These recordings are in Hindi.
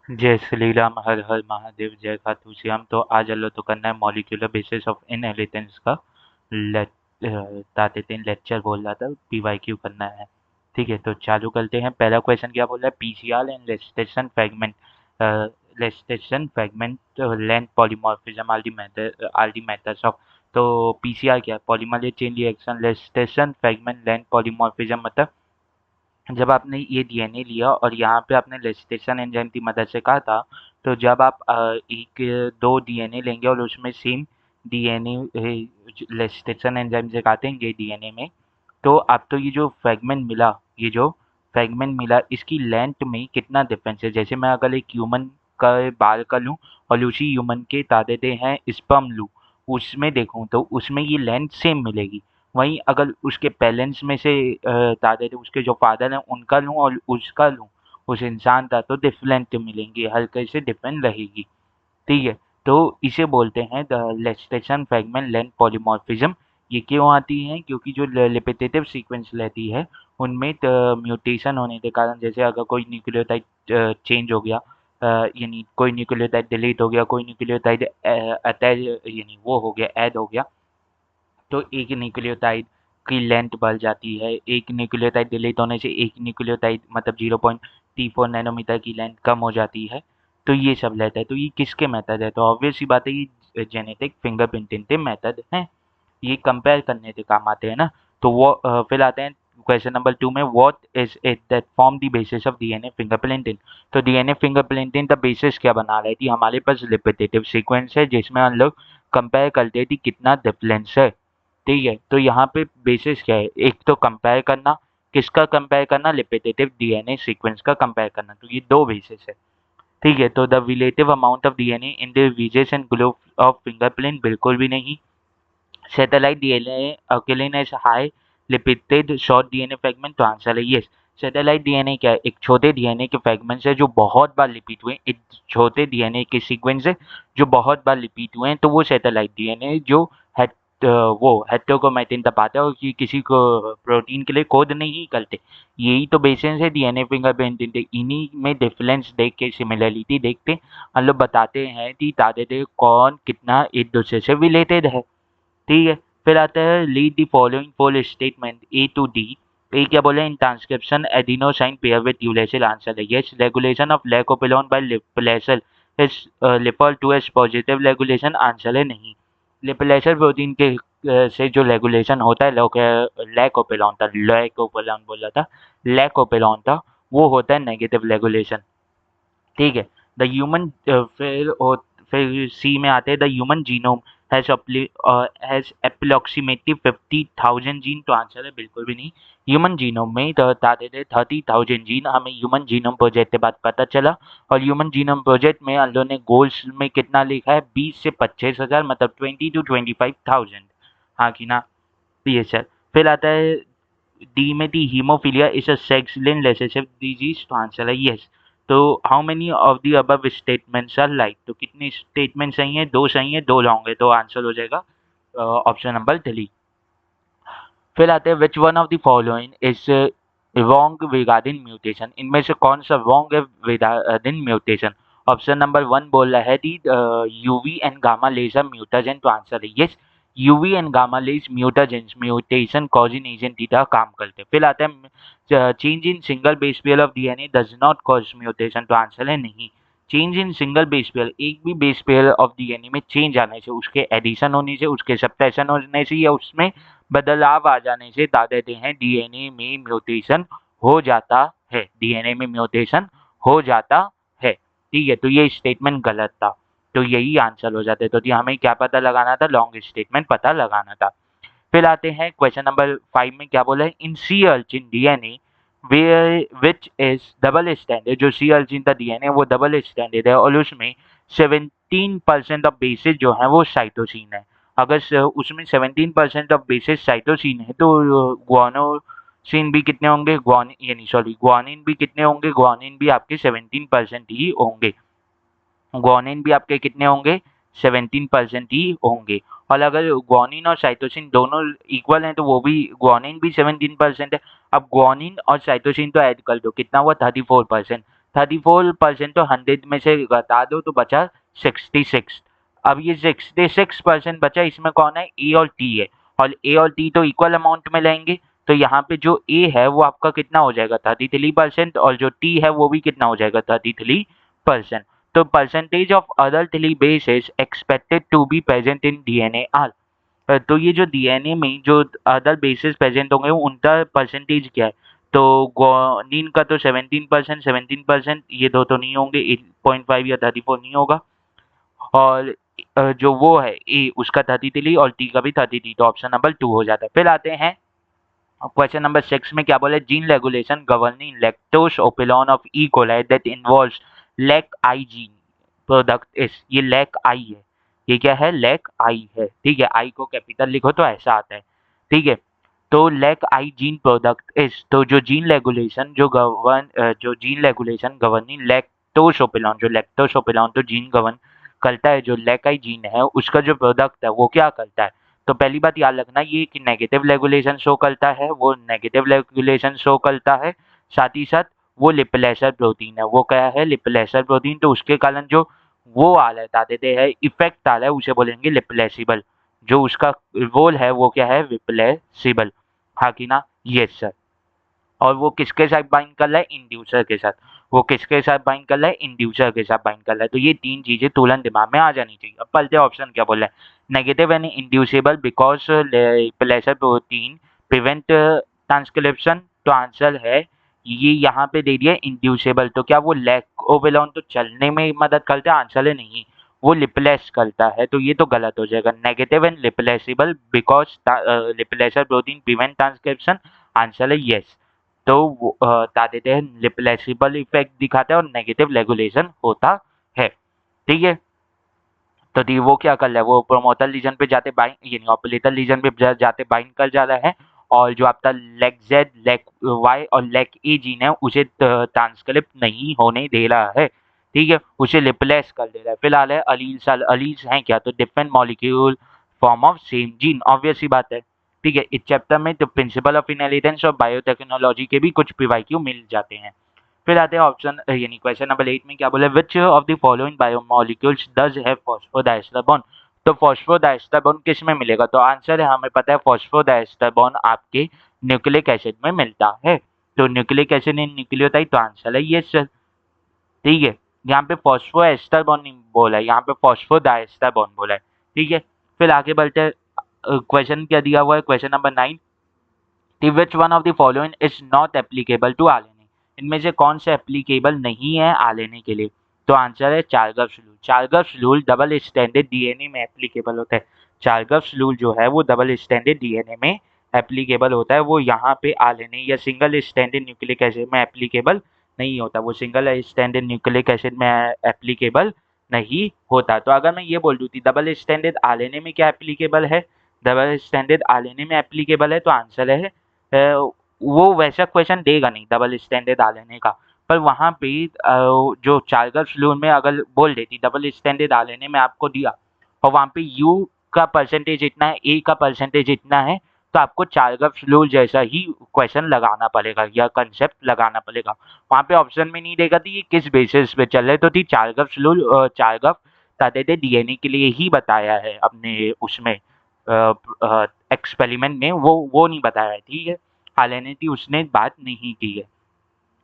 जय श्री राम, हर हर महादेव, जय खाटू श्याम। तो आज अल्लो तो करना है मॉलिक्यूलर बेसिस ऑफ इनहेरिटेंस का लेट ताते तीन लेक्चर बोल रहा था, पीवाईक्यू करना है। ठीक है, तो चालू करते हैं। पहला क्वेश्चन क्या बोल रहा है? PCR and restriction fragment length polymorphism are the methods of. तो पीसीआर क्या है? Polymer chain reaction. Restriction fragment length polymorphism मतलब जब आपने ये डीएनए लिया और यहाँ पे आपने रेसिस्टेशन एंजाइम की मदद से कहा था, तो जब आप एक दो डीएनए लेंगे और उसमें सेम डीएनए रेसिस्टेशन एंजाइम से काटेंगे डीएनए में, तो आपको ये जो फ्रेगमेंट मिला इसकी लेंथ में कितना डिफरेंस है। जैसे मैं अगर एक ह्यूमन का बाल का लूँ और उसी ह्यूमन के दादे हैं स्पर्म लूँ, उसमें देखूँ तो उसमें ये लेंथ सेम मिलेगी। वहीं अगर उसके पेरेंट्स में से दादा थे, उसके जो फादर हैं उनका लूँ और उसका लूँ, उस इंसान का, तो डिफरेंट मिलेंगे, हल्के से डिफरेंट रहेगी। ठीक है, तो इसे बोलते हैं द लेस्टेशन फ्रेगमेंट लेंथ पॉलीमॉर्फिज्म। ये क्यों आती है? क्योंकि जो रिपीटेटिव सीक्वेंस रहती है उनमें म्यूटेशन होने के कारण, जैसे अगर कोई न्यूक्लियोटाइड चेंज हो गया, यानी कोई न्यूक्लियोटाइड डिलीट हो गया, कोई न्यूक्लियोटाइड अटैच यानी वो हो गया, ऐड हो गया, तो एक न्यूक्लियोटाइड की लेंथ बढ़ जाती है। एक न्यूक्लियोटाइड डिलीट होने से एक न्यूक्लियोटाइड मतलब 0.34 नैनोमीटर की लेंथ कम हो जाती है। तो ये सब रहता है। तो ये किसके मेथड है? तो ऑब्वियस सी बात है, ये जेनेटिक फिंगरप्रिंटिंग के मेथड हैं। ये कंपेयर करने के काम आते हैं ना। तो वो फिर आते हैं क्वेश्चन नंबर 2 में, what is it that form the basis of DNA fingerprinting. तो डीएनए फिंगरप्रिंटिंग का बेसिस क्या बना रही थी? हमारे पास रिपीटेटिव सीक्वेंस है जिसमें हम लोग कंपेयर करते थे कितना डिफरेंस है। ठीक है, तो यहाँ पे बेसिस क्या है? एक तो कंपेयर करना, किसका कंपेयर करना? रिपीटेटिव डीएनए सीक्वेंस का कंपेयर करना। तो ये दो बेसिस है। ठीक है, तो the relative amount of DNA in the ridges and globe of fingerprint, बिल्कुल भी नहीं। सैटेलाइट डीएनए अकेले is high repeated short DNA fragment, तो आंसर है यस। सैटेलाइट डीएनए क्या है? एक छोटे डीएनए के फ्रेगमेंट्स है जो बहुत बार रिपीट हुए, एक छोटे डीएनए के सीक्वेंस है जो बहुत बार रिपीट हुए हैं, तो वो सैटेलाइट डीएनए जो है वो हेटेरोक्रोमैटिन दबाता है और किसी को प्रोटीन के लिए कोड नहीं करते। यही तो बेसिस है डीएनए फिंगरप्रिंटिंग। इन्हीं में डिफरेंस देख के, सिमिलरिटी देख के हम लोग बताते हैं कि दादे कौन कितना एक दूसरे से रिलेटेड है। ठीक है, फिर आता है read the following four statement A to D. A क्या बोले? In transcription adenosine pair with uracil, answer है yes. Regulation of lac operon by repressor is refer to as positive regulation, answer है नहीं। लिपलेसल प्रोटीन के से जो रेगुलेशन होता है लैकोपेलोन बोल रहा था, लैकोपेलोन था, वो होता है नेगेटिव रेगुलेशन। ठीक है, द ह्यूमन फिर सी में आते हैं, the human genome has approximately 50,000 gene, तो आंसर है बिल्कुल भी नहीं। ह्यूमन जीनोम में बताते थे 30,000 जीन, हमें ह्यूमन जीनोम प्रोजेक्ट के बाद पता चला। और ह्यूमन जीनोम प्रोजेक्ट में हम लोगों ने गोल्स में कितना लिखा है? 20 से 25,000, मतलब 20 to 25,000। हाँ कि ना? ये सर। फिर आता है डी में the haemophilia is a sex linked recessive disease, तो आंसर है यस। तो how many of the above statements are right? तो कितने स्टेटमेंट सही हैं? दो सही हैं, दो रॉन्ग है, तो आंसर हो जाएगा ऑप्शन नंबर 3। फिर आते हैं विच one of the following is wrong regarding mutation. इनमें से कौन सा रॉन्ग है रिगार्डिंग म्यूटेशन? ऑप्शन नंबर 1 बोल रहा है the UV and gamma rays are mutagen, तो आंसर है yes. UV and gamma rays mutagens mutation causing agent की तरह काम करते हैं। फिर आता है change in single base pair of DNA does not cause mutation, तो आंसर है नहीं। Change in single base pair, एक भी बेस पेयर ऑफ डीएनए में चेंज आने से, उसके एडिशन होने से, उसके सब्ट्रैक्शन होने से, या उसमें बदलाव आ जाने से दादते हैं डीएनए में म्यूटेशन हो जाता है, डीएनए में म्यूटेशन हो जाता है। ठीक है, तो ये स्टेटमेंट गलत था, तो यही आंसर हो जाता है। तो हमें क्या पता लगाना था? लॉन्ग स्टेटमेंट पता लगाना था। फिर आते हैं क्वेश्चन नंबर 5 में, क्या बोला है? In sea urchin DNA which is double stranded, जो सी अर्चिन का डीएनए वो डबल स्टैंडर्ड है और उसमें 17% ऑफ बेसिस जो है वो साइटोसिन है। अगर उसमें 17% ऑफ बेसिस साइटोसिन है, तो ग्वानोसिन भी कितने होंगे? ग्वानिन भी कितने होंगे? ग्वानिन भी आपके 17% ही होंगे। ग्वानिन भी आपके कितने होंगे? 17% ही होंगे। और अगर ग्वानिन और साइटोसिन दोनों इक्वल हैं, तो वो भी ग्वानिन भी 17% है। अब ग्वानिन और साइटोसिन तो ऐड कर दो, कितना हुआ? 34%। 34% तो 100 में से घटा दो तो बचा 66। अब ये 66% बचा, इसमें कौन है, ए और टी है, और ए और टी तो इक्वल अमाउंट में लेंगे, तो यहाँ पे जो ए है वो आपका कितना हो जाएगा 33%, और जो टी है वो भी कितना हो जाएगा 33%। तो percentage of other three base is expected to be present in DNA are. तो ये जो डीएनए में जो अदर बेसिस प्रेजेंट होंगे उनका परसेंटेज क्या है, तो ग्वानिन का तो 17%, ये दो तो नहीं होंगे, 8.5 या 34 नहीं होगा, और जो वो है ए उसका 33 और टी का भी 33, तो ऑप्शन नंबर 2 हो जाता है। फिर आते हैं क्वेश्चन नंबर 6 में क्या बोला, gene regulation governing lactose operon of E coli that involves lac I gene product is, ये लैक आई है, ये क्या है, लैक आई है, ठीक है, आई को कैपिटल लिखो तो ऐसा आता है, ठीक है। तो लैक आई जीन प्रोडक्ट इस, तो जो जीन रेगुलेशन जो जीन रेगुलेशन गवर्निंग लैक्टोसोपिलॉन, जो लैक्टोसोपिलॉन तो जीन गवर्न करता है, जो लैक आई जीन है उसका जो प्रोडक्ट है वो क्या करता है, तो पहली बात याद रखना ये कि नेगेटिव रेगुलेशन शो करता है, वो नेगेटिव रेगुलेशन शो करता है, साथ ही साथ वो लिपलेसर प्रोटीन है, वो क्या है, लिपलेसर प्रोटीन, तो उसके कारण जो वो आ रहा है देते हैं इफेक्ट आ रहा है उसे बोलेंगे रिप्लेसिबल, जो उसका रोल है वो क्या है, रिप्लेसिबल, हाँ कि ना, यस सर। और वो किसके साथ बाइंड कर रहा है, इंड्यूसर के साथ, वो किसके साथ बाइंड कर रहा है, इंड्यूसर के साथ बाइंड कर रहा है, तो ये तीन चीजें तुरंत दिमाग में आ जानी चाहिए। अब पढ़ते ऑप्शन क्या बोल रहा है, negative and inducible because प्लेसर protein prevent transcription, तो आंसर है ये यहाँ पे दे दिया इंड्यूसेबल, तो क्या वो लैकोबिलॉन तो चलने में मदद करता है, आंसर है नहीं, वो लिपलेस करता है, तो ये तो गलत हो जाएगा, negative and repressible because repressor protein prevent transcription, answer है यस। तो वो बता देते हैं रिप्लेसिबल इफेक्ट दिखाता है और नेगेटिव रेगुलेशन होता है, ठीक है। तो दी वो क्या कर रहा है, वो प्रोमोटर लीजन पे जाते बाइंड, यानी ऑपरेटर लीजन पे जाते बाइंड कर जा रहा है, और जो आपका लेग जेड, लेग वाई और लेग ए जीन है उसे ट्रांसक्रिप्ट नहीं होने दे रहा है, ठीक है, उसे रिप्लेस कर दे रहा है। फिलहाल है अलील्स, अलील्स हैं क्या, तो different molecule form of same gene, obvious सी बात है, ठीक है। इस चैप्टर में तो प्रिंसिपल ऑफ इनहेरिटेंस और बायोटेक्नोलॉजी के भी कुछ पीवाईक्यू मिल जाते हैं। फिर आते हैं ऑप्शन यानी क्वेश्चन नंबर 8 में क्या बोला, which of the following biomolecules does have phosphodiester bond, तो फॉस्फोडाइस्टर बॉन्ड किस में मिलेगा, तो आंसर है हमें पता है फॉस्फोडाइस्टर बॉन्ड आपके न्यूक्लिक एसिड में मिलता है, तो न्यूक्लिक एसिड इन न्यूक्लियोटाइड, तो आंसर है ये सर, ठीक है। यहाँ पे फॉस्फोएस्टर बॉन्ड नहीं बोला है, यहाँ पे फॉस्फोडाइस्टर बॉन्ड बोला है, ठीक है। फिर आगे बढ़ते हैं, क्वेश्चन क्या दिया हुआ है, question number 9, which one of the following is not applicable to RNA, इनमें से कौन से एप्लीकेबल नहीं है आरएनए के लिए, तो आंसर है Chargaff's rule, Chargaff's rule double stranded DNA में एप्लीकेबल होता है, चार्गव्स रूल जो है वो डबल स्टैंडर्ड डीएनए में एप्लीकेबल होता है, वो यहाँ पे आरएनए या सिंगल स्टैंडर्ड न्यूक्लिक एसिड में एप्लीकेबल नहीं होता, वो सिंगल स्टैंडर्ड न्यूक्लिक एसिड में एप्लीकेबल नहीं होता। तो अगर मैं ये बोल दूँ थी डबल स्टैंडर्ड आरएनए में क्या एप्लीकेबल है, डबल स्टैंडर्ड आरएनए में एप्लीकेबल है, तो आंसर है वो वैसा क्वेश्चन देगा नहीं डबल स्टैंडर्ड आरएनए का, पर वहाँ पे जो चार्गव्स रूल में अगर बोल देती डबल स्टैंडर्ड आरएनए में आपको दिया और वहाँ पे यू का परसेंटेज इतना है, ए का परसेंटेज इतना है, तो आपको चार्गव्स रूल जैसा ही क्वेश्चन लगाना पड़ेगा या कंसेप्ट लगाना पड़ेगा। वहाँ पे ऑप्शन में नहीं देगा थी ये किस बेसिस पे चल रहे, तो थी चार्गव्स रूल, चार्गव कहते थे डीएनए के लिए ही बताया है अपने उसमें एक्सपेरिमेंट में, वो नहीं बताया है, ठीक है, आरएनए की उसने बात नहीं की है।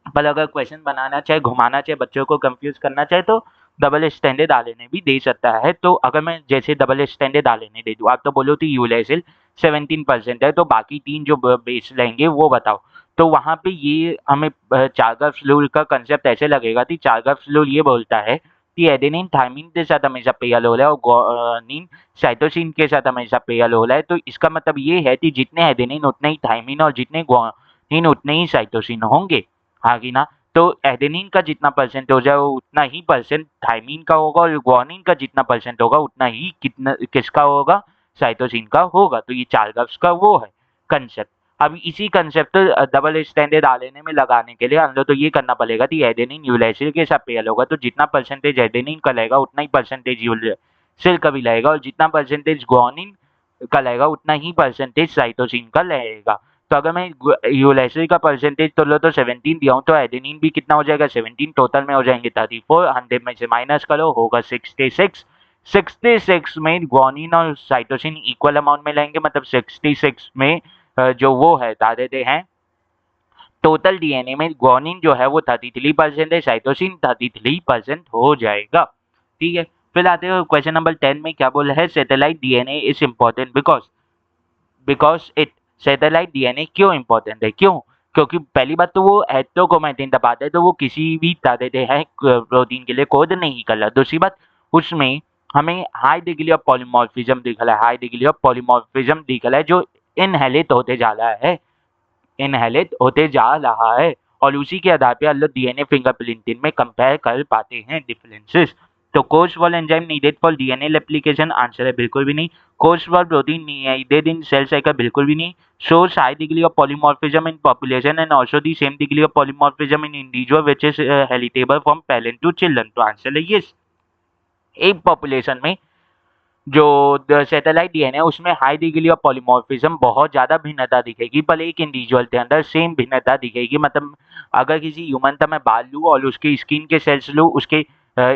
पर अगर क्वेश्चन बनाना चाहे, घुमाना चाहे, बच्चों को कंफ्यूज करना चाहे तो डबल स्टैंडर्ड आरएनए भी दे सकता है। तो अगर मैं जैसे डबल स्टैंडर्ड आरएनए दे दूँ, आप तो बोलो तो यूलेसिल 17% है, तो बाकी तीन जो बेस लेंगे वो बताओ, तो वहाँ पे ये हमें चार्गव्स रूल का कंसेप्ट ऐसे लगेगा कि चार्गव्स रूल ये बोलता है कि एडेनिन थायमिन के साथ हमेशा पेयर हो रहा है और ग्वानिन साइटोसिन के साथ हमेशा पेयर हो रहा है, तो इसका मतलब ये है कि जितने एडेनिन उतने ही थायमिन और जितने ग्वानिन उतने ही साइटोसिन होंगे, हाँ कि ना। तो एडेनिन का जितना परसेंट हो जाए उतना ही परसेंट थायमिन का होगा और ग्वानिन का जितना परसेंट होगा उतना ही कितना किसका होगा, साइटोसिन का होगा, तो ये चार्गव्स का वो है कंसेप्ट। अब इसी कंसेप्ट डबल स्टैंडर्ड आरएनए में लगाने के लिए हम लोग तो ये करना पड़ेगा कि एडेनिन यूरेसिल के साथ पेयर होगा, तो जितना परसेंटेज एडेनिन का रहेगा उतना ही परसेंटेज यूरेसिल का भी रहेगा, और जितना परसेंटेज ग्वानिन का रहेगा उतना ही परसेंटेज साइटोसिन का रहेगा। तो अगर मैं यूरेसिल का परसेंटेज तो लो तो 17 दिया हूँ, तो एडेनिन भी कितना हो जाएगा 17, टोटल में हो जाएंगे 34, 100 में से माइनस करो होगा 66। 66 में ग्वानिन और साइटोसिन इक्वल अमाउंट में लेंगे, मतलब 66 में जो वो है बता देते हैं टोटल डीएनए में ग्वानिन जो है वो 33% है, साइटोसिन 33% हो जाएगा। ठीक है, फिर आते हैं क्वेश्चन नंबर 10 में क्या बोला है, satellite DNA is important because because it satellite DNA क्यों इम्पोर्टेंट है, क्यों? क्योंकि पहली बात तो वो हेटेरोक्रोमैटिन दबाते हैं, तो वो किसी भी देते हैं प्रोटीन के लिए कोड नहीं कर रहा। दूसरी बात, उसमें हमें हाई डिग्री ऑफ पॉलीमॉर्फिज्म दिख रहा है, हाई डिग्री ऑफ पॉलीमॉर्फिज्म दिख रहा है, जो इनहेलिट होते जा रहा है, इनहेलिट होते जा रहा है, और उसी के आधार पे हम लोग डीएनए फिंगरप्रिंटिंग में कंपेयर कर पाते हैं डिफरेंसेस। तो course wall enzyme needed for DNA replication, answer है बिल्कुल भी नहीं। Course wall protein needed in cell cycle, बिल्कुल भी नहीं। shows high degree of polymorphism in population and also the same degree of polymorphism in individual which is heritable from parent to children, तो आंसर है yes। एक पॉपुलेशन में जो सैटेलाइट डीएनए है उसमें हाई डिग्री ऑफ पॉलीमॉर्फिज्म, बहुत ज़्यादा भिन्नता दिखेगी, भले एक इंडिविजुअल के अंदर सेम भिन्नता दिखेगी। मतलब अगर किसी ह्यूमन का मैं बाल लूँ और उसके स्किन के सेल्स लूँ, उसके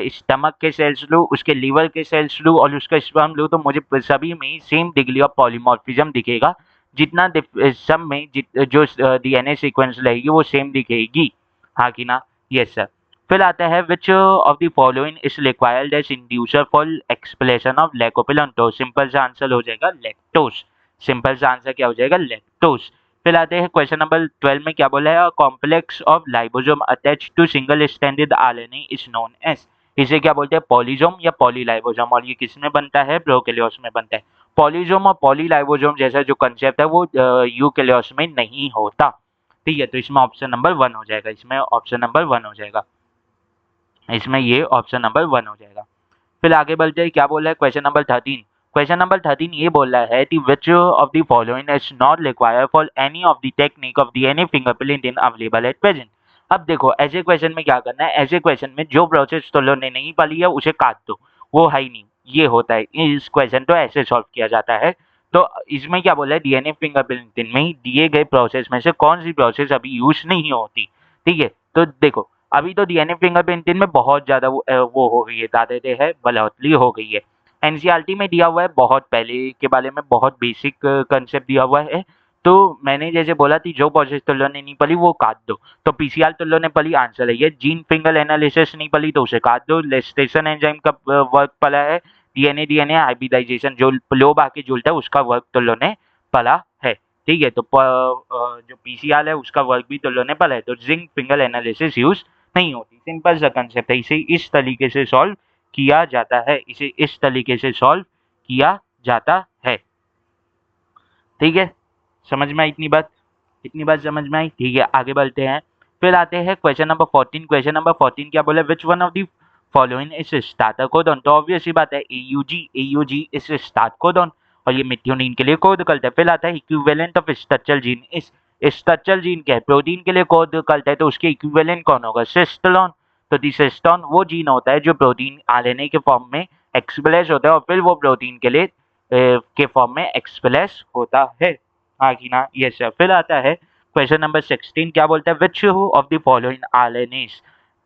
स्टमक के सेल्स लूँ, उसके लीवर के सेल्स लूँ और उसका स्पर्म लूँ, तो मुझे सभी में सेम डिग्री ऑफ पॉलीमॉर्फिज्म दिखेगा। जितना सब में जो डीएनए सीक्वेंस रहेगी वो सेम दिखेगी, हाँ कि ना? Yes sir. फिर आता है which of the following is required as inducer for expression of lac operon, simple सा आंसर हो जाएगा लैक्टोस, सिंपल सा आंसर क्या हो जाएगा लैक्टोस। फिर आते हैं क्वेश्चन नंबर 12 में क्या बोला है, complex of ribosome attach to single stranded RNA is known as, इसे क्या बोलते हैं पॉलीजोम या पॉलीलाइबोसोम, और ये किस में बनता है प्रोकैरियोट्स में बनता है। पॉलीजोम और पॉलीलाइबोसोम जैसा जो कंसेप्ट है वो यूकैरियोट्स में नहीं होता। ठीक है, तो इसमें ऑप्शन नंबर 1 हो जाएगा, इसमें ऑप्शन नंबर 1 हो जाएगा, इसमें ये ऑप्शन नंबर 1 हो जाएगा। फिर आगे बढ़ते हैं, क्या बोल रहा है क्वेश्चन नंबर 13। क्वेश्चन नंबर 13 ये बोल रहा है कि विच of the following is not required for any of the technique of DNA fingerprint in available at present. अब देखो ऐसे क्वेश्चन में क्या करना है, ऐसे क्वेश्चन में जो प्रोसेस तो लोगों ने नहीं पाली है उसे काट दो, वो है ही नहीं, ये होता है इस क्वेश्चन तो ऐसे सॉल्व किया जाता है। तो इसमें क्या बोला है, डीएनए फिंगरप्रिंटिंग में दिए गए प्रोसेस में से कौन सी प्रोसेस अभी यूज नहीं होती। ठीक है, तो देखो अभी तो डीएनए फिंगरप्रिंटिंग में बहुत ज़्यादा वो हो गई है, दादे है बढ़ोतरी हो गई है। एनसीईआरटी में दिया हुआ है, बहुत पहले के बारे में बहुत बेसिक कंसेप्ट दिया हुआ है। तो मैंने जैसे बोला थी जो प्रोसेस तुल्लो ने नहीं पढ़ी वो काट दो, तो पीसीआर तुल्लो ने पढ़ी, आंसर है ये। जीन फिंगर एनालिसिस नहीं पढ़ी तो उसे काट दो। लेस्टेशन एंजाइम का वर्क पढ़ा है, डीएनए डीएनए हाइब्रिडाइजेशन जो लोब आके जुड़ता है उसका वर्क तुल्लो ने पढ़ा है। ठीक है, तो जो पीसीआर है उसका वर्क भी तुल्लो ने पढ़ा है, तो जिंक फिंगर एनालिसिस यूज नहीं होती। सिंपल सा कंसेप्ट है, इसे इस तरीके से सॉल्व किया जाता है, इसे इस तरीके से सॉल्व किया जाता है। ठीक है, समझ में आई इतनी बात, इतनी बात समझ में आई? ठीक है, आगे बढ़ते हैं। फिर आते हैं क्वेश्चन नंबर 14। क्वेश्चन नंबर 14 क्या बोला, विच one of the following is starter codon, तो ऑब्वियस सी बात है एयूजी इज स्टार्ट कोडॉन, और ये मेथियोनिन के लिए कोड करता है। फिर आता है इक्विवेलेंट ऑफ स्ट्रक्चरल जीन, इस स्ट्रक्चरल जीन क्या है, प्रोटीन के लिए कोड करता है, तो उसके इक्विवेलेंट कौन होगा, सिस्टोन। तो दिसिस्टोन वो जीन होता है जो प्रोटीन आरएनए के फॉर्म में एक्सप्रेस होता है और फिर वो प्रोटीन के लिए के फॉर्म में एक्सप्रेस होता है, हाँ कि ना? Yes sir. फिर आता है क्वेश्चन नंबर 16, क्या बोलता है, which of the following RNAs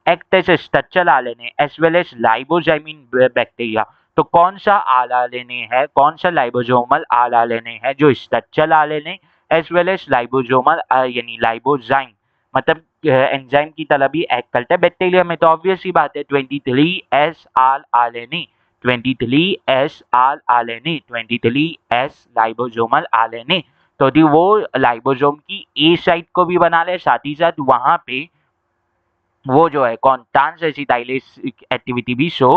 act as structural RNA as well as ribozyme in bacteria, तो कौन सा आरएनए है, कौन सा लाइबोसोमल आरएनए है जो structural RNA as well as ribosomal यानी लाइबोजाइम मतलब एंजाइम की तरह भी एक्ट करता है बैक्टीरिया में, तो ऑब्वियस सी बात है 23S RNA, 23S RNA, 23S लाइबोसोमल RNA. तो यदि वो लाइबोसोम की ए साइट को भी बना ले, साथ ही साथ वहां पे वो जो है कौन ट्रांसएसिटाइलेस एक्टिविटी भी शो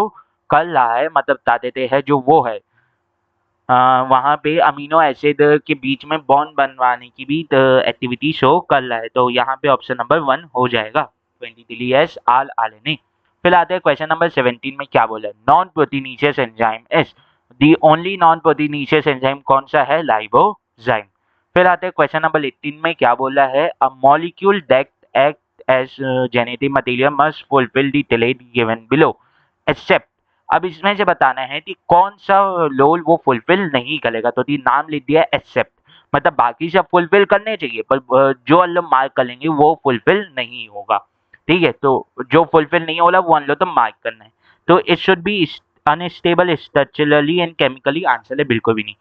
कर रहा है, मतलब बता देते हैं जो वो है वहाँ पे अमीनो एसिड के बीच में बॉन्ड बनवाने की भी एक्टिविटी शो कर रहा है, तो यहाँ पे ऑप्शन नंबर 1 हो जाएगा 23S आरएनए। फिर आते हैं क्वेश्चन नंबर 17 में क्या बोला है, non proteinaceous enzyme is the only non proteinaceous enzyme कौन सा है, लाइबोजाइम। फिर आते हैं क्वेश्चन नंबर 18 में क्या बोला है, a molecule that act as genetic material must fulfil the traits given below except, अब इसमें से बताना है कि कौन सा लोल वो फुलफिल नहीं करेगा, तो नाम लिख दिया एक्सेप्ट, मतलब बाकी सब फुलफिल करने चाहिए, पर जो हम मार्क कर लेंगे वो फुलफिल नहीं होगा। ठीक है, तो जो फुलफिल नहीं होला वो हम लोग तो मार्क करना है। तो it should B unstable structurally and chemically, answer है बिल्कुल भी नहीं।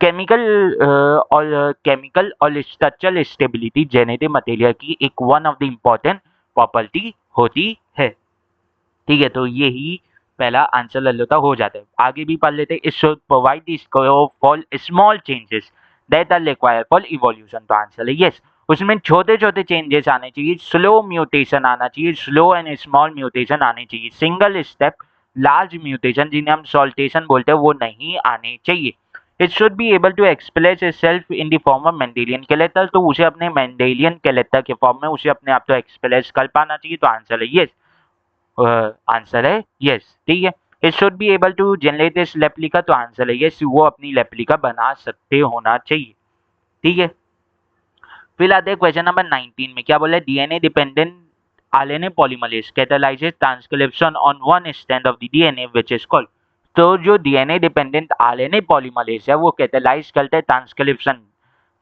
केमिकल और स्ट्रक्चरल स्टेबिलिटी जेनेटिक मटेरियल की एक one of the important property होती है। ठीक है, तो यही पहला आंसर ले लेता हो जाता है। आगे भी पढ़ लेते हैं। It should provide the scope for small changes that are required for evolution, तो आंसर है यस। उसमें छोटे छोटे चेंजेस आने चाहिए, स्लो म्यूटेशन आना चाहिए, स्लो एंड स्मॉल म्यूटेशन आने चाहिए, सिंगल स्टेप लार्ज म्यूटेशन जिन्हें हम सॉल्टेशन बोलते हैं वो नहीं आने चाहिए। It should be able to express itself in the form of Mendelian character, तो उसे अपने मेंडेलियन कैरेक्टर के फॉर्म में उसे अपने आप को एक्सप्रेस कर पाना चाहिए, तो आंसर है यस। आंसर है यस। ठीक है, it should be able to generate this replica, तो आंसर है यस, वो अपनी रेप्लिका बना सकते होना चाहिए। ठीक है, फिर आते हैं क्वेश्चन नंबर 19 में। क्या बोला है? DNA dependent RNA polymerase catalyses transcription on one strand of the DNA which is called, तो जो डीएनए डिपेंडेंट आरएनए पॉलीमरेज है वो कैटालाइज करते हैं ट्रांसक्रिप्शन।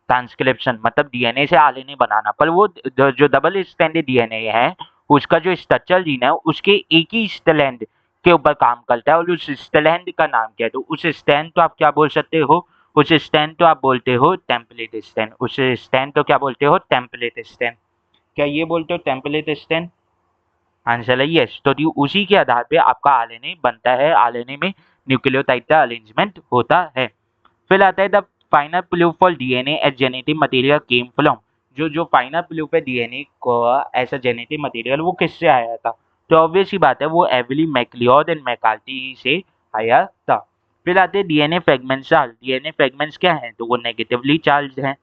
ट्रांसक्रिप्शन मतलब डीएनए से आरएनए बनाना, पर वो जो डबल स्ट्रैंडेड डीएनए है उसका जो स्ट्रक्चर जीन है उसके एक ही स्ट्रैंड के ऊपर काम करता है, और उस स्ट्रैंड का नाम क्या है? तो उस स्ट्रैंड तो आप क्या बोल सकते हो? उस स्ट्रैंड तो आप बोलते हो टेम्पलेट स्ट्रैंड। उस स्ट्रैंड तो क्या बोलते हो? Template strand. क्या ये बोलते हो टेम्पलेट स्ट्रैंड? आंसर है यस। तो उसी के आधार पे आपका आरएनए बनता है, आरएनए में न्यूक्लियोटाइड का अरेंजमेंट होता है। फिर आता है the final proof for DNA as genetic material came from, जो फाइनल प्रूफ है डीएनए को ऐसा जेनेटिक मटेरियल वो किससे आया था? तो ऑब्वियस ही बात है वो एवली मैक्लियोड एंड मैकार्टी से आया था। फिर आते हैं डीएनए फ्रेगमेंट्स। डीएनए फ्रेगमेंट्स क्या हैं? तो वो नेगेटिवली चार्ज हैं।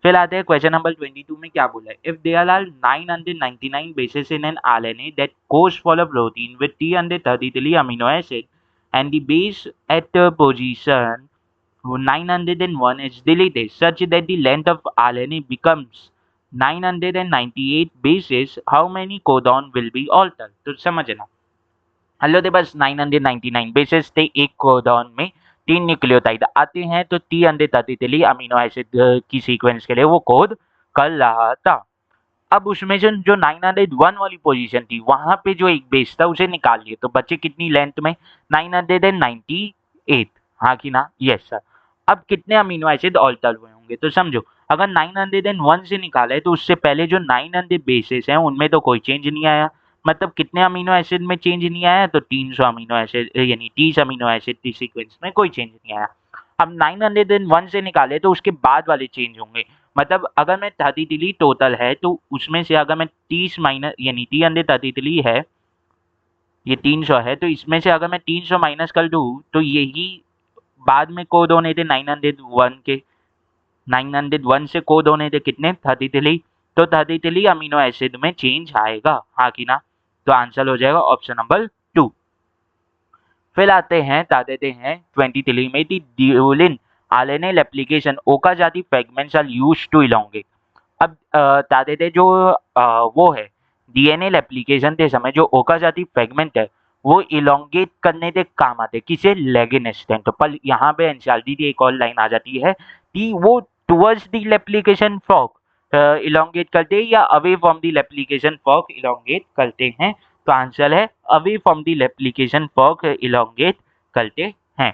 फिर आते हैं क्वेश्चन नंबर 22 में। क्या बोला है? If there are 999 bases in an RNA that codes for a protein with 333 amino acid and the base at position 901 is deleted such that the length of RNA becomes 998 bases, how many codon will be altered? तो समझना, हेलो दे बस 999 बेसिस थे, एक कोडॉन में 3 न्यूक्लियोटाइड आते हैं, तो 333 अमीनो एसिड की सीक्वेंस के लिए वो कोड कर रहा था। अब उसमें से जो 901 वाली पोजीशन थी वहां पे जो एक बेस था उसे निकाल लिए, तो बचे कितनी लेंथ में? 998। हाँ कि ना? Yes sir. अब कितने अमीनो एसिड ऑल्टर हुए होंगे? तो समझो, अगर 901 से निकाला है तो उससे पहले जो 900 बेसिस हैं उनमें तो कोई चेंज नहीं आया। मतलब कितने अमीनो एसिड में चेंज नहीं आया? तो 300 अमीनो एसिड, यानी 30 अमीनो एसिड की सीक्वेंस में कोई चेंज नहीं आया। अब 901 से निकाले तो उसके बाद वाले चेंज होंगे। मतलब अगर मैं 33 टोटल है तो उसमें से अगर मैं 30 माइनस, यानी 333 है, ये 300 है, तो इसमें से अगर मैं 300 माइनस कर दूं तो यही बाद में कोड होने थे 901 के। 901 से कोड होने थे कितने? 33। तो 33 अमीनो एसिड में चेंज आएगा, हाँ कि ना? तो आंसर हो जाएगा ऑप्शन नंबर 2। फिर आते हैं, बता देते हैं 23 में the during RNA replication Okazaki fragments are used to elongate. अब बता देते जो वो है डीएनए एप्लीकेशन के समय जो ओकाजाती फ्रेगमेंट है वो इलोंगेट करने के काम आते, किसे? लेगिन स्ट्रैंड। तो पर यहाँ पे एनसीईआरटी की एक और लाइन आ जाती है कि वो towards the replication fork elongate करते हैं या away from the replication fork elongate करते हैं। तो आंसर है away from the replication fork elongate करते हैं।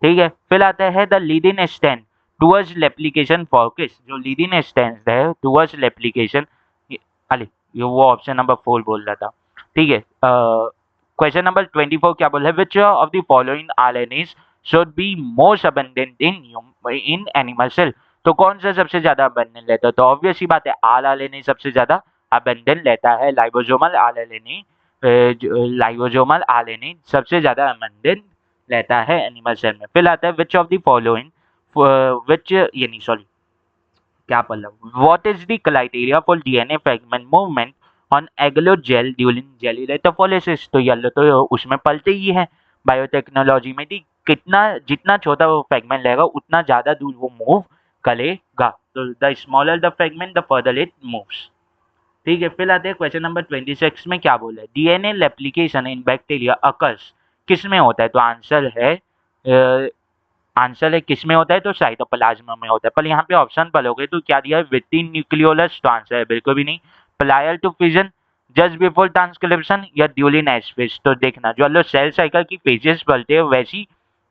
ठीक है, फिर आता है the leading strand towards replication fork is, जो लीडिंग स्टैंड है टुवर्ड्स एप्लीकेशन, अरे ये वो ऑप्शन नंबर 4 बोल रहा था। ठीक है, क्वेश्चन नंबर 24 क्या बोल रहा है? Which of the following RNAs should be most abundant in animal cell, तो कौन सा सबसे ज्यादा अबंडेंट लेता है? तो ऑब्वियस ही बात है आर आरएनए सबसे ज्यादा अबंडेंट लेता है, लाइबोसोमल आरएनए, लाइबोसोमल आरएनए सबसे ज्यादा अबंडेंट लेता है एनिमल सेल में। फिर आता है which of the following, which यानी सॉरी क्या पढ़ रहा, what is the criteria for DNA fragment movement on agarose gel during gel electrophoresis, तो येलो तो उसमें पलते ही है बायोटेक्नोलॉजी में, कि कितना जितना छोटा वो फ्रेगमेंट रहेगा उतना ज्यादा दूर वो मूव करेगा, तो the smaller the fragment the further it moves. ठीक है, फिर आते हैं क्वेश्चन नंबर 26 में। क्या बोला है? डीएनए रेप्लिकेशन इन बैक्टीरिया अकर्स किस में होता है? तो आंसर है आंसर है किस में होता है, तो साइटोप्लाज्म में होता है। पर यहाँ पे ऑप्शन पढ़ोगे तो क्या दिया है, विथिन न्यूक्लियोलस, तो आंसर है बिल्कुल भी नहीं। Prior to fission, just before transcription, या ड्यूरिंग एज फेज। तो देखना जो लोग सेल साइकिल की फेजेस पढ़ते हैं वैसी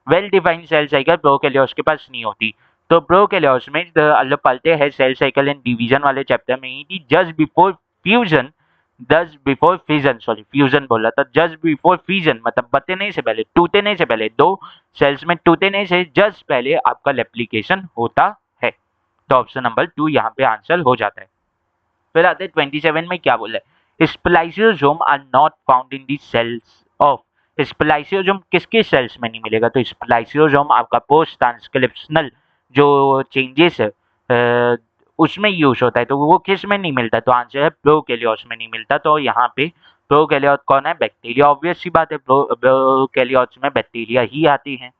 well defined cell cycle prokaryotes के पास नहीं होती। तो प्रोकैरियोट्स में लोग पढ़ते हैं सेल साइकिल एंड डिवीजन वाले चैप्टर में ही कि just before fusion, just before fission, sorry fusion बोला था, जस्ट बिफोर फिजन मतलब बचने से पहले, टूटने से पहले, दो सेल्स में टूटने से जस्ट पहले आपका रेप्लिकेशन होता है। तो ऑप्शन नंबर 2 यहाँ पे आंसर हो जाता है। फिर आते हैं 27 में क्या बोला है, spliceosome are not found in the cells of. Spliceosome किसके सेल्स में नहीं मिलेगा, तो स्प्लाइसियोसोम आपका पोस्ट ट्रांसक्रिप्शनल जो चेंजेस है उसमें यूज होता है, तो वो किस में नहीं मिलता, तो आंसर है प्रोकैरियोट्स में नहीं मिलता। तो यहाँ पे प्रोकैरियोट कौन है, बैक्टीरिया, ऑब्वियस सी बात है, प्रोकैरियोट्स में बैक्टीरिया ही आती हैं।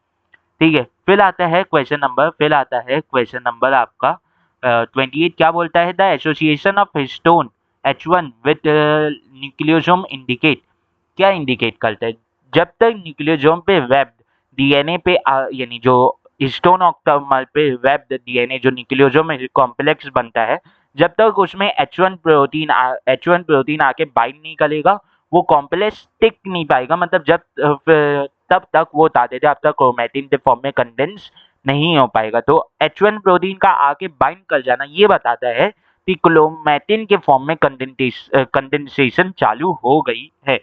ठीक है, फिर आता है क्वेश्चन नंबर आपका 28 क्या बोलता है, the association of histone H1 with nucleosome indicate, क्या इंडिकेट करता है, जब तक न्यूक्लियोसोम पे वेब्ड डीएनए पे यानी जो हिस्टोन ऑक्टामर पे वेब्ड डीएनए जो न्यूक्लियोसोम कॉम्प्लेक्स बनता है, जब तक उसमें H1 प्रोटीन आके बाइंड नहीं करेगा वो कॉम्प्लेक्स टिक नहीं पाएगा, मतलब तब तक वो बता देते अब तक क्रोमेटिन के फॉर्म में कंडेंस नहीं हो पाएगा। तो H1 प्रोटीन का आके बाइंड कर जाना ये बताता है कि क्रोमेटिन के फॉर्म में कंडेंसेशन चालू हो गई है।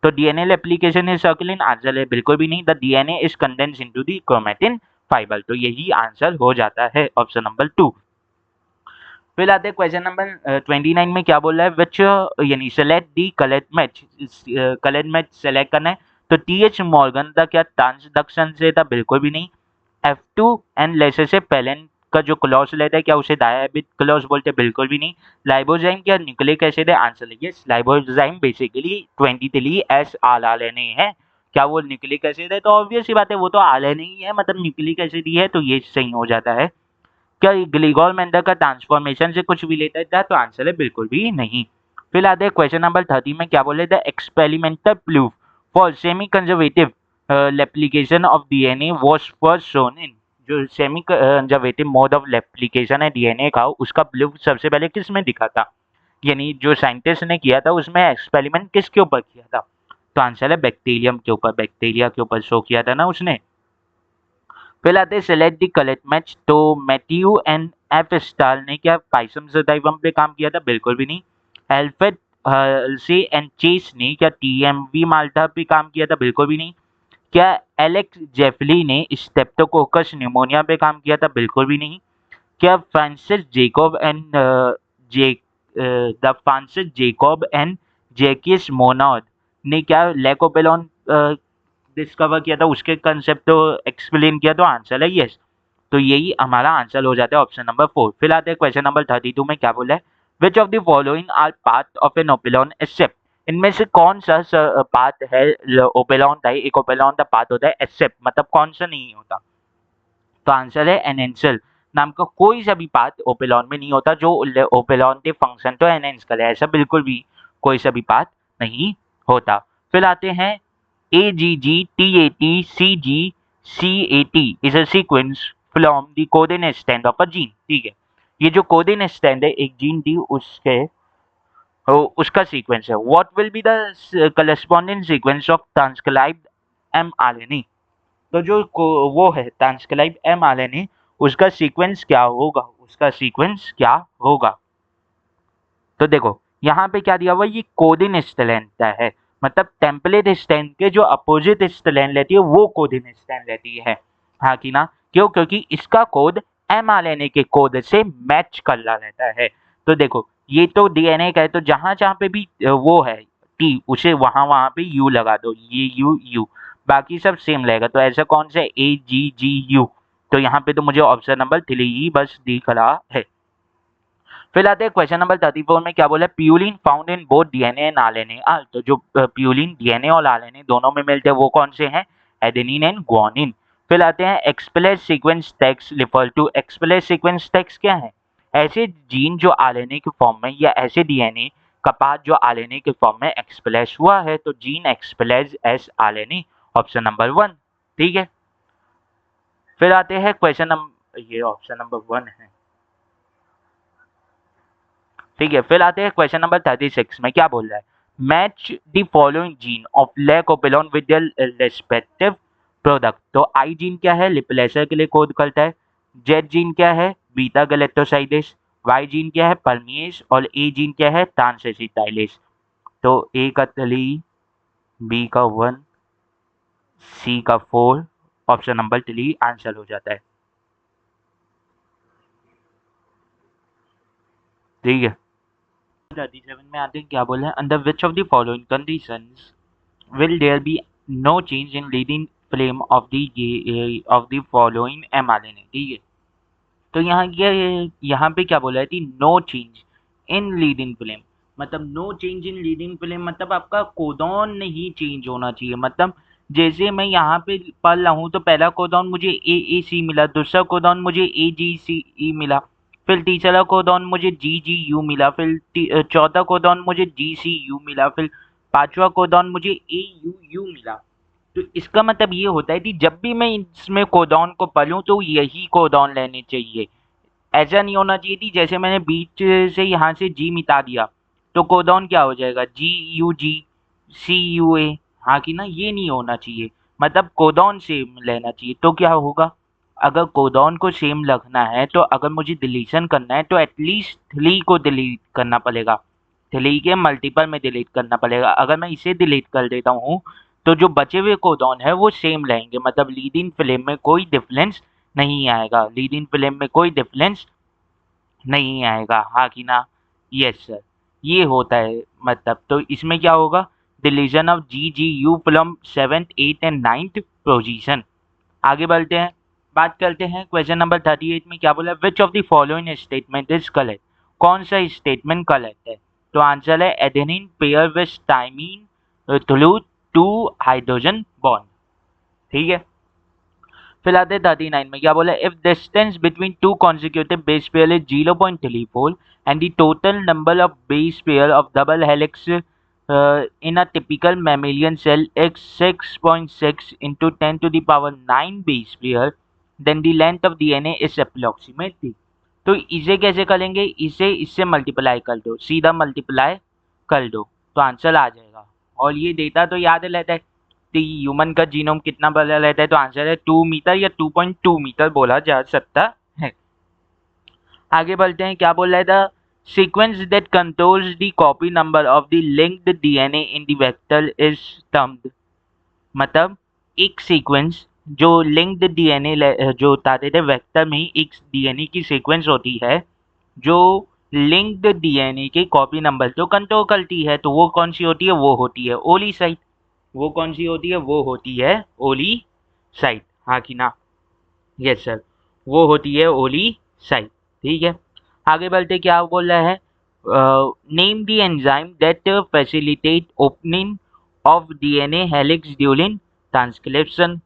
तो DNA application is circulate, answer है बिल्कुल भी नहीं, the DNA is condense into the chromatin fibre. तो यही आंसर हो जाता है ऑप्शन नंबर 2। फिर आते हैं क्वेश्चन नंबर 29 में क्या बोल रहा है, विच यानी सेलेक्ट दी कलेक्ट मैच सेलेक्ट करना है, तो टीएच मॉर्गन का क्या ट्रांसडक्शन से था, बिल्कुल भी नहीं। F2 एंड लेसे से पेलेन का जो क्लॉज लेता है क्या उसे डायबिट क्लॉज बोलते हैं, बिल्कुल भी नहीं। लाइबोजाइम क्या न्यूक्लिक एसिड है, आंसर है यस, लाइबोजाइम बेसिकली 23 एस RNA है। क्या वो न्यूक्लिक एसिड है, तो ऑब्वियस सी बात है वो तो RNA ही है, मतलब न्यूक्लिक एसिड ही है, तो ये सही हो जाता है। क्या ग्लिगोल मेंडर का ट्रांसफॉर्मेशन से कुछ रिलेटेड था, तो आंसर है बिल्कुल भी नहीं। फिर आते हैं क्वेश्चन नंबर 30 में क्या बोले, the experimental proof for semi conservative replication of DNA was first shown in, जो semi conservative mode of replication है डीएनए का उसका प्रूफ सबसे पहले किस में दिखा था, यानी जो साइंटिस्ट ने किया था उसमें एक्सपेरिमेंट किसके ऊपर किया था, तो आंसर है बैक्टीरियम के ऊपर, बैक्टीरिया के ऊपर शो किया था ना उसने। फिर आते हैं सेलेक्ट दी कलेक्ट मैच, तो मैथ्यू एंड एफ स्टार ने क्या पाइसम सदाइवम पे काम किया था, बिल्कुल भी नहीं। एल्फ्रेड हल्से एंड चेस ने क्या टीएमवी माल्टा पे काम किया था, बिल्कुल भी नहीं। क्या एलेक्स जेफली ने स्टेप्टोकोकस न्यूमोनिया पे काम किया था, बिल्कुल भी नहीं। क्या Francis Jacob and J the Francis Jacob and Jacques Monod ने क्या लेकोपेलॉन डिस्कवर किया था, उसके कंसेप्ट तो एक्सप्लेन किया, तो आंसर है यस। तो यही हमारा आंसर हो जाता है ऑप्शन नंबर 4। फिर आते हैं क्वेश्चन नंबर 32 में क्या बोला है, which of the following are part of an operon except, इनमें से कौन सा पार्ट है ओपेलॉन का, एक ओपेलॉन का पार्ट होता है एक्सेप्ट मतलब कौन सा नहीं होता, तो आंसर है एनेंशियल नाम का कोई सा भी पार्ट ओपेलॉन में नहीं होता जो ओपेलॉन के फंक्शन तो एनहेंस करे, ऐसा बिल्कुल भी कोई सा भी पार्ट नहीं होता। फिर आते हैं AGG TAT CG CAT is a sequence from the coordinate stand of a gene. ठीक है, ये जो कोऑर्डिनेट स्टैंड है एक जीन दी उसका सीक्वेंस है। What will be the corresponding sequence of transcribed mRNA, तो जो वो है ट्रांसक्राइब mRNA उसका सीक्वेंस क्या होगा, उसका सीक्वेंस क्या होगा, तो देखो यहाँ पे क्या दिया हुआ ये कोडिन स्ट्रैंड है, मतलब टेम्पलेट स्ट्रैंड के जो अपोजिट स्ट्रैंड लेती है वो कोडिन स्ट्रैंड लेती है, हाँ कि ना, क्यों, क्योंकि इसका कोड mRNA के कोड से मैच कर रहा रहता है। तो देखो ये तो डीएनए का है, तो जहां जहां पे भी वो है टी उसे वहां वहां पे यू लगा दो, ये यू बाकी सब सेम रहेगा, तो ऐसा कौन सा AGGU, तो यहाँ पे तो मुझे ऑप्शन नंबर 3 ही बस दिख रहा है। फिर आते हैं क्वेश्चन नंबर 34 में क्या बोला, purine found in both DNA and RNA, तो जो प्यूलिन डीएनए और आरएनए दोनों में मिलते हैं वो कौन से हैं, एडेनिन एंड ग्वानिन। फिर आते हैं express sequence text refer to, express sequence text क्या है, ऐसे जीन जो आरएनए के फॉर्म में या ऐसे डीएनए का पार्ट जो आरएनए के फॉर्म में एक्सप्रेस हुआ है, तो gene express S RNA, option number 1। ठीक है, फिर आते हैं क्वेश्चन नंबर, ये ऑप्शन नंबर 1 है, ठीक है। फिर आते हैं क्वेश्चन नंबर 36 में क्या बोल रहा है, match the following gene of lac operon with their respective product. तो आई जीन क्या है, लिपलेसर के लिए कोड करता है। जेड जीन क्या है, बीटा गैलेक्टोसाइडेस। वाई जीन क्या है, परमिएस। और ए जीन क्या है, ट्रांसएसिटाइलेस। तो ए का 3, बी का 1, सी का 4, ऑप्शन नंबर 3 आंसर हो जाता है, ठीक है। 37 में आते हैं क्या बोल रहे हैं, under which of the following conditions will there be no change in leading flame of the following mRNA, ठीक है। तो यहाँ पे क्या बोला है कि no change in reading frame, मतलब no change in reading frame मतलब आपका कोडॉन नहीं चेंज होना चाहिए। मतलब जैसे मैं यहाँ पे पढ़ रहा हूँ तो पहला कोडॉन मुझे ए ए सी मिला, दूसरा कोडॉन मुझे ए जी सी ई मिला, फिर तीसरा कोडॉन मुझे जी जी यू मिला, फिर चौथा कोडॉन मुझे जी सी यू मिला, फिर पांचवा कोडॉन मुझे ए यू यू मिला। तो इसका मतलब ये होता है कि जब भी मैं इसमें कोडॉन को पढ़ूं तो यही कोडॉन लेने चाहिए। ऐसा नहीं होना चाहिए कि जैसे मैंने बीच से यहाँ से जी मिटा दिया तो कोडॉन क्या हो जाएगा, जी you ji, C U A. हाँ कि ना, ये नहीं होना चाहिए। मतलब कोडॉन सेम लेना चाहिए। तो क्या होगा, अगर कोडॉन को सेम रखना है तो अगर मुझे डिलीशन करना है तो एटलीस्ट 3 को डिलीट करना पड़ेगा, 3 के मल्टीपल में डिलीट करना पड़ेगा। अगर मैं इसे डिलीट कर देता हूँ तो जो बचे हुए कोडॉन है वो सेम रहेंगे, मतलब लीड इन फ्लेम में कोई डिफरेंस नहीं आएगा, लीड इन फ्लेम में कोई डिफरेंस नहीं आएगा। हाँ कि ना, यस सर, ये होता है मतलब। तो इसमें क्या होगा, deletion of G G U from 7th 8th and 9th position. आगे बढ़ते हैं, बात करते हैं क्वेश्चन नंबर 38 में क्या बोला, which of the following statement is correct. कौन सा स्टेटमेंट करेक्ट है। तो आंसर है adenine pair with thymine through 2 hydrogen bond, ठीक है। फिर आते हैं 39 में क्या बोला, if distance between two consecutive base pair is 0.34 and the total number of base pair of double helix in a typical mammalian cell is 6.6 into 10 to the power 9 base pair, then the length of DNA is approximately। तो इसे कैसे करेंगे, इसे इससे मल्टीप्लाई कर दो, सीधा मल्टीप्लाई कर दो तो आंसर आ जाएगा। और ये डेटा तो याद रहता है कि ह्यूमन का जीनोम कितना बड़ा रहता है, तो आंसर है 2 मीटर या 2.2 मीटर बोला जा सकता है। आगे बढ़ते हैं, क्या बोल रहा था, sequence that controls the copy number of the linked DNA in the vector is termed। मतलब एक सीक्वेंस जो लिंक्ड डीएनए जो बताते थे वेक्टर में ही एक डीएनए की सीक्वेंस होती है जो लिंक्ड डीएनए के कॉपी नंबर जो कंट्रोल करती है, तो वो कौन सी होती है, वो होती है ओली साइट। वो कौन सी होती है, वो होती है ओली साइट। हाँ कि ना, यस सर, वो होती है ओली साइट, ठीक है। आगे बढ़ते क्या बोल रहा है, name the enzyme that facilitate opening of DNA helix during transcription.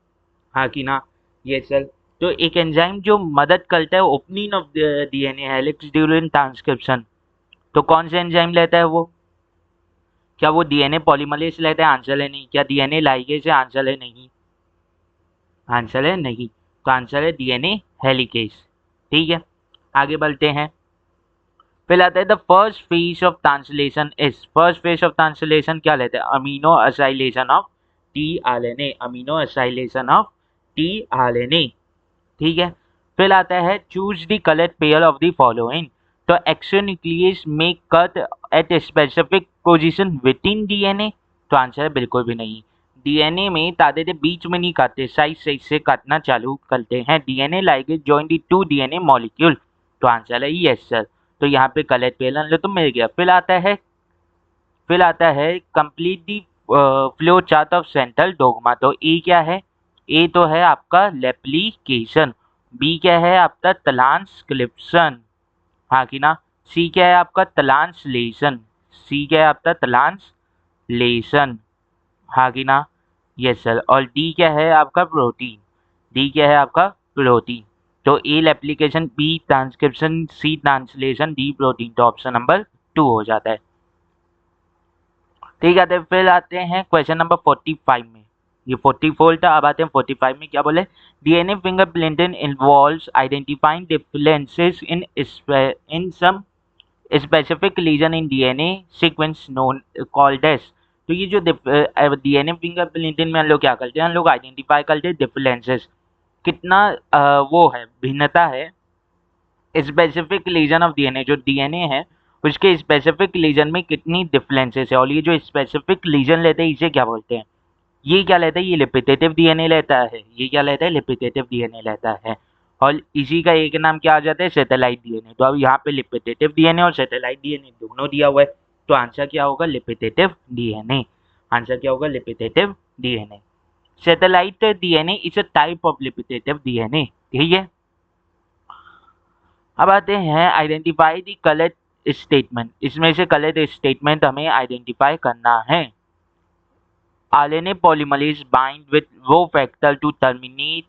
हाँ कि ना, यस सर। तो एक एंजाइम जो मदद करता है opening of DNA helix during transcription, तो कौन सा एंजाइम लेता है वो, क्या वो डीएनए पॉलीमरेज लेता है, आंसर है नहीं। क्या डीएनए लाइगेज है, आंसर है नहीं, आंसर है नहीं। तो आंसर है डीएनए हेलिकेज, ठीक है। आगे बढ़ते हैं, फिर आता है the first phase of translation is, first phase of translation क्या लेते हैं, amino acylation of T RNA, amino acylation of T RNA, ठीक है। फिर आता है choose the correct pair of the following. तो एक्सोन्यूक्लियस में cut at specific position with in DNA, तो आंसर है बिल्कुल भी नहीं। डीएनए में तादे बीच में नहीं काटते, साइड साइड से काटना चालू करते हैं। DNA ligase join the two DNA molecule, तो आंसर है यस सर। तो यहाँ पे करेक्ट पेयर लो तो मिल गया। फिर आता है complete the flow chart of central dogma. तो ए क्या है, ए तो है आपका लेप्लिकेशन, बी क्या है आपका ट्रांसक्रिप्शन, हाँ कि ना, सी क्या है आपका ट्रांसलेशन, सी क्या है आपका ट्रांसलेशन, हाँ कि ना, यस सर। और डी क्या है आपका प्रोटीन, डी क्या है आपका प्रोटीन। तो ए application, B transcription, see translation, D protein, तो ऑप्शन नंबर 2 हो जाता है, ठीक है। तो फिर आते हैं क्वेश्चन नंबर 45 में, ये 44 था। अब आते हैं 45 में, क्या बोले, DNA fingerprinting involves identifying differences in some specific region in DNA sequence known called as. तो ये जो डीएनए फिंगरप्रिंटिंग में हम लोग क्या करते हैं, हम लोग आइडेंटिफाई करते हैं डिफरेंसेस, कितना वो है, भिन्नता है स्पेसिफिक लीजन ऑफ डीएनए, जो डीएनए है उसके स्पेसिफिक लीजन में कितनी डिफरेंसेस है। और ये जो स्पेसिफिक लीजन लेते हैं इसे क्या बोलते हैं, ये क्या लेता है, ये लिपिटेटिव डीएनए लेता है। ये क्या लेता है, लिपिटेटिव डीएनए लेता है। और इसी का एक नाम क्या आ जाता है, सैटेलाइट डीएनए। तो अब यहाँ पे लिपिटेटिव डीएनए और सैटेलाइट डीएनए दोनों दिया हुआ है, तो आंसर क्या होगा, लिपिटेटिव डीएनए। आंसर क्या होगा, repetitive DNA. Satellite DNA is a type of repetitive DNA. ठीक है, अब आते हैं आइडेंटिफाई द करेक्ट स्टेटमेंट। इसमें से करेक्ट स्टेटमेंट हमें आइडेंटिफाई करना है। RNA polymerase bind with Rho factor to terminate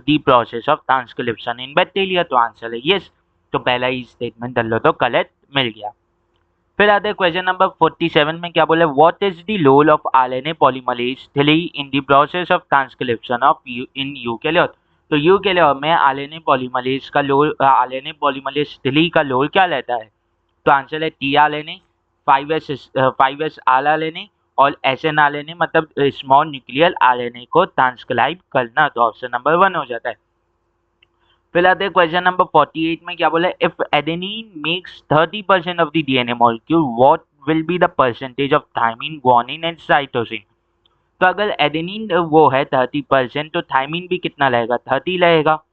the process of transcription in bacteria। तो आंसर है यस। तो पहला ही स्टेटमेंट डाल लो तो करेक्ट मिल गया। फिर आते हैं क्वेश्चन नंबर 47 में, क्या बोले, what is the role of RNA polymerase 3 in the process of transcription of in eukaryote. तो यूकेरियोट में RNA polymerase का रोल, RNA polymerase 3 का रोल क्या रहता है। तो आंसर है tRNA, 5s rRNA और SNRNA, मतलब स्मॉल न्यूक्लियर आरएनए को ट्रांसक्राइब करना। तो ऑप्शन नंबर 1 हो जाता है। फिर आते हैं क्वेश्चन नंबर 48 में, क्या बोला, if adenine makes 30% of the DNA molecule what will be the percentage of thymine, guanine and cytosine. तो अगर एडेनिन वो है 30%, तो थायमिन भी कितना रहेगा, 30 रहेगा।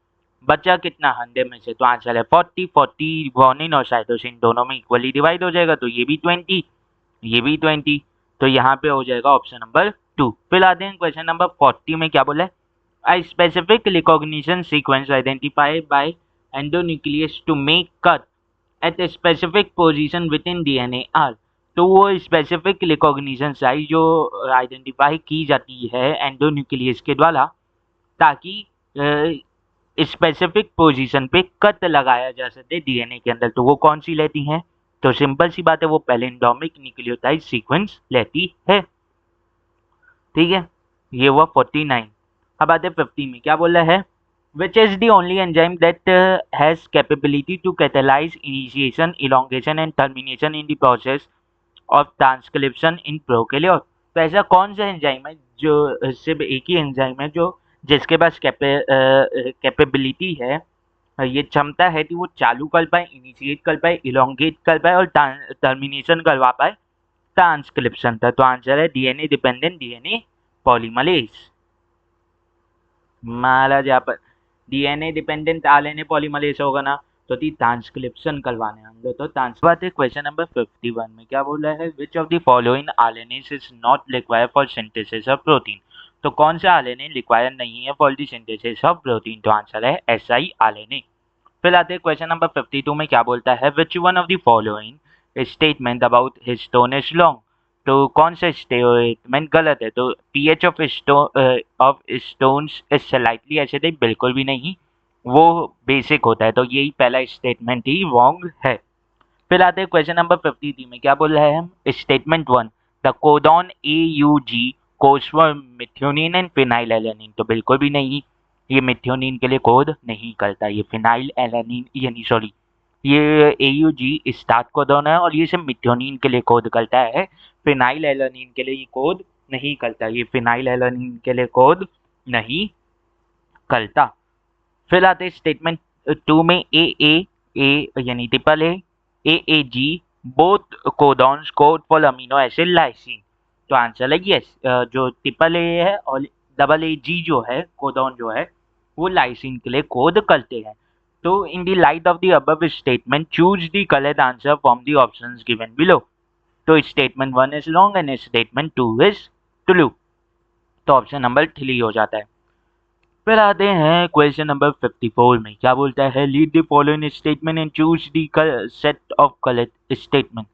बचा कितना 100 में से, तो आंसर है 40 ग्वानिन और साइटोसिन दोनों में इक्वली डिवाइड हो जाएगा, तो ये भी 20, ये भी 20। तो यहाँ पे हो जाएगा ऑप्शन नंबर 2। फिर आते हैं क्वेश्चन नंबर 40 में, क्या बोला है, a specific recognition sequence identified by endonuclease to make cut at a specific position within DNA are। तो वो स्पेसिफिक रिकॉग्निशन साइट जो आइडेंटिफाई की जाती है एंडोन्यूक्लियस के द्वारा, ताकि स्पेसिफिक पोजीशन पे कट लगाया जा सके डीएनए के अंदर, तो वो कौन सी लेती हैं। तो सिंपल सी बात है, वो पैलिंड्रोमिक न्यूक्लियोटाइड सीक्वेंस लेती है। ठीक है, ये हुआ 49। अब आते 50 में, क्या बोल रहा है, which is the only enzyme that has capability to catalyze initiation, elongation and termination in the process of transcription in prokaryote। तो ऐसा कौन सा एंजाइम है, जो सिर्फ एक ही एंजाइम है जो जिसके पास कैपेबिलिटी है, ये क्षमता है कि वो चालू कर पाए, इनिशिएट कर पाए, इलोंगेट कर पाए और टर्मिनेशन करवा पाए ट्रांसक्रिप्शन था। तो आंसर है डीएनए डिपेंडेंट डीएनए पॉलीमरेज। महाराज यहाँ पर डीएनए डिपेंडेंट आरएनए पॉलीमरेज होगा ना, तो ट्रांसक्रिप्शन करवाने हम लोग। तो ट्रांसफर क्वेश्चन नंबर 51 में, क्या बोल रहा है, which of the following RNS is not required for synthesis of protein. तो कौन सा आरएनए रिक्वायर नहीं है for the synthesis of protein. तो आंसर है siRNA। फिर आते हैं क्वेश्चन नंबर 52 में, क्या बोलता है, विच one of the following statement about histone is long. तो कौन सा स्टेटमेंट गलत है। तो pH of stones is slightly acidic, बिल्कुल भी नहीं, वो बेसिक होता है। तो यही पहला स्टेटमेंट ही रॉन्ग है। फिर आते हैं क्वेश्चन नंबर 53 में, क्या बोल रहे हैं हम, statement 1, the codon AUG codes for methionine and phenyl alanine. तो बिल्कुल भी नहीं, ये मिथ्योनिन के लिए कोड नहीं करता, ये फिनाइल एलेनिन, यानी सॉरी, ये AUG स्टार्ट कोडॉन है और ये सिर्फ मिथ्योनिन के लिए कोड करता है, फिनाइल एलेनिन के लिए ये कोड नहीं करता, ये फिनाइल एलेनिन के लिए कोड नहीं करता। फिर आते हैं स्टेटमेंट 2 में, ए यानी triple AAG both codons code for amino acid lysine. तो आंसर है यस, जो ट्रिपल ए है और डबल AG जो है कोडॉन जो है वो लाइसिन के लिए कोड करते हैं। तो in the light of the above statement choose the correct answer from the options given below. तो statement 1 is wrong and statement 2 is true. तो ऑप्शन नंबर 3 हो जाता है। फिर आते हैं क्वेश्चन नंबर 54 में, क्या बोलता है, read the following statement and choose the set of correct statement.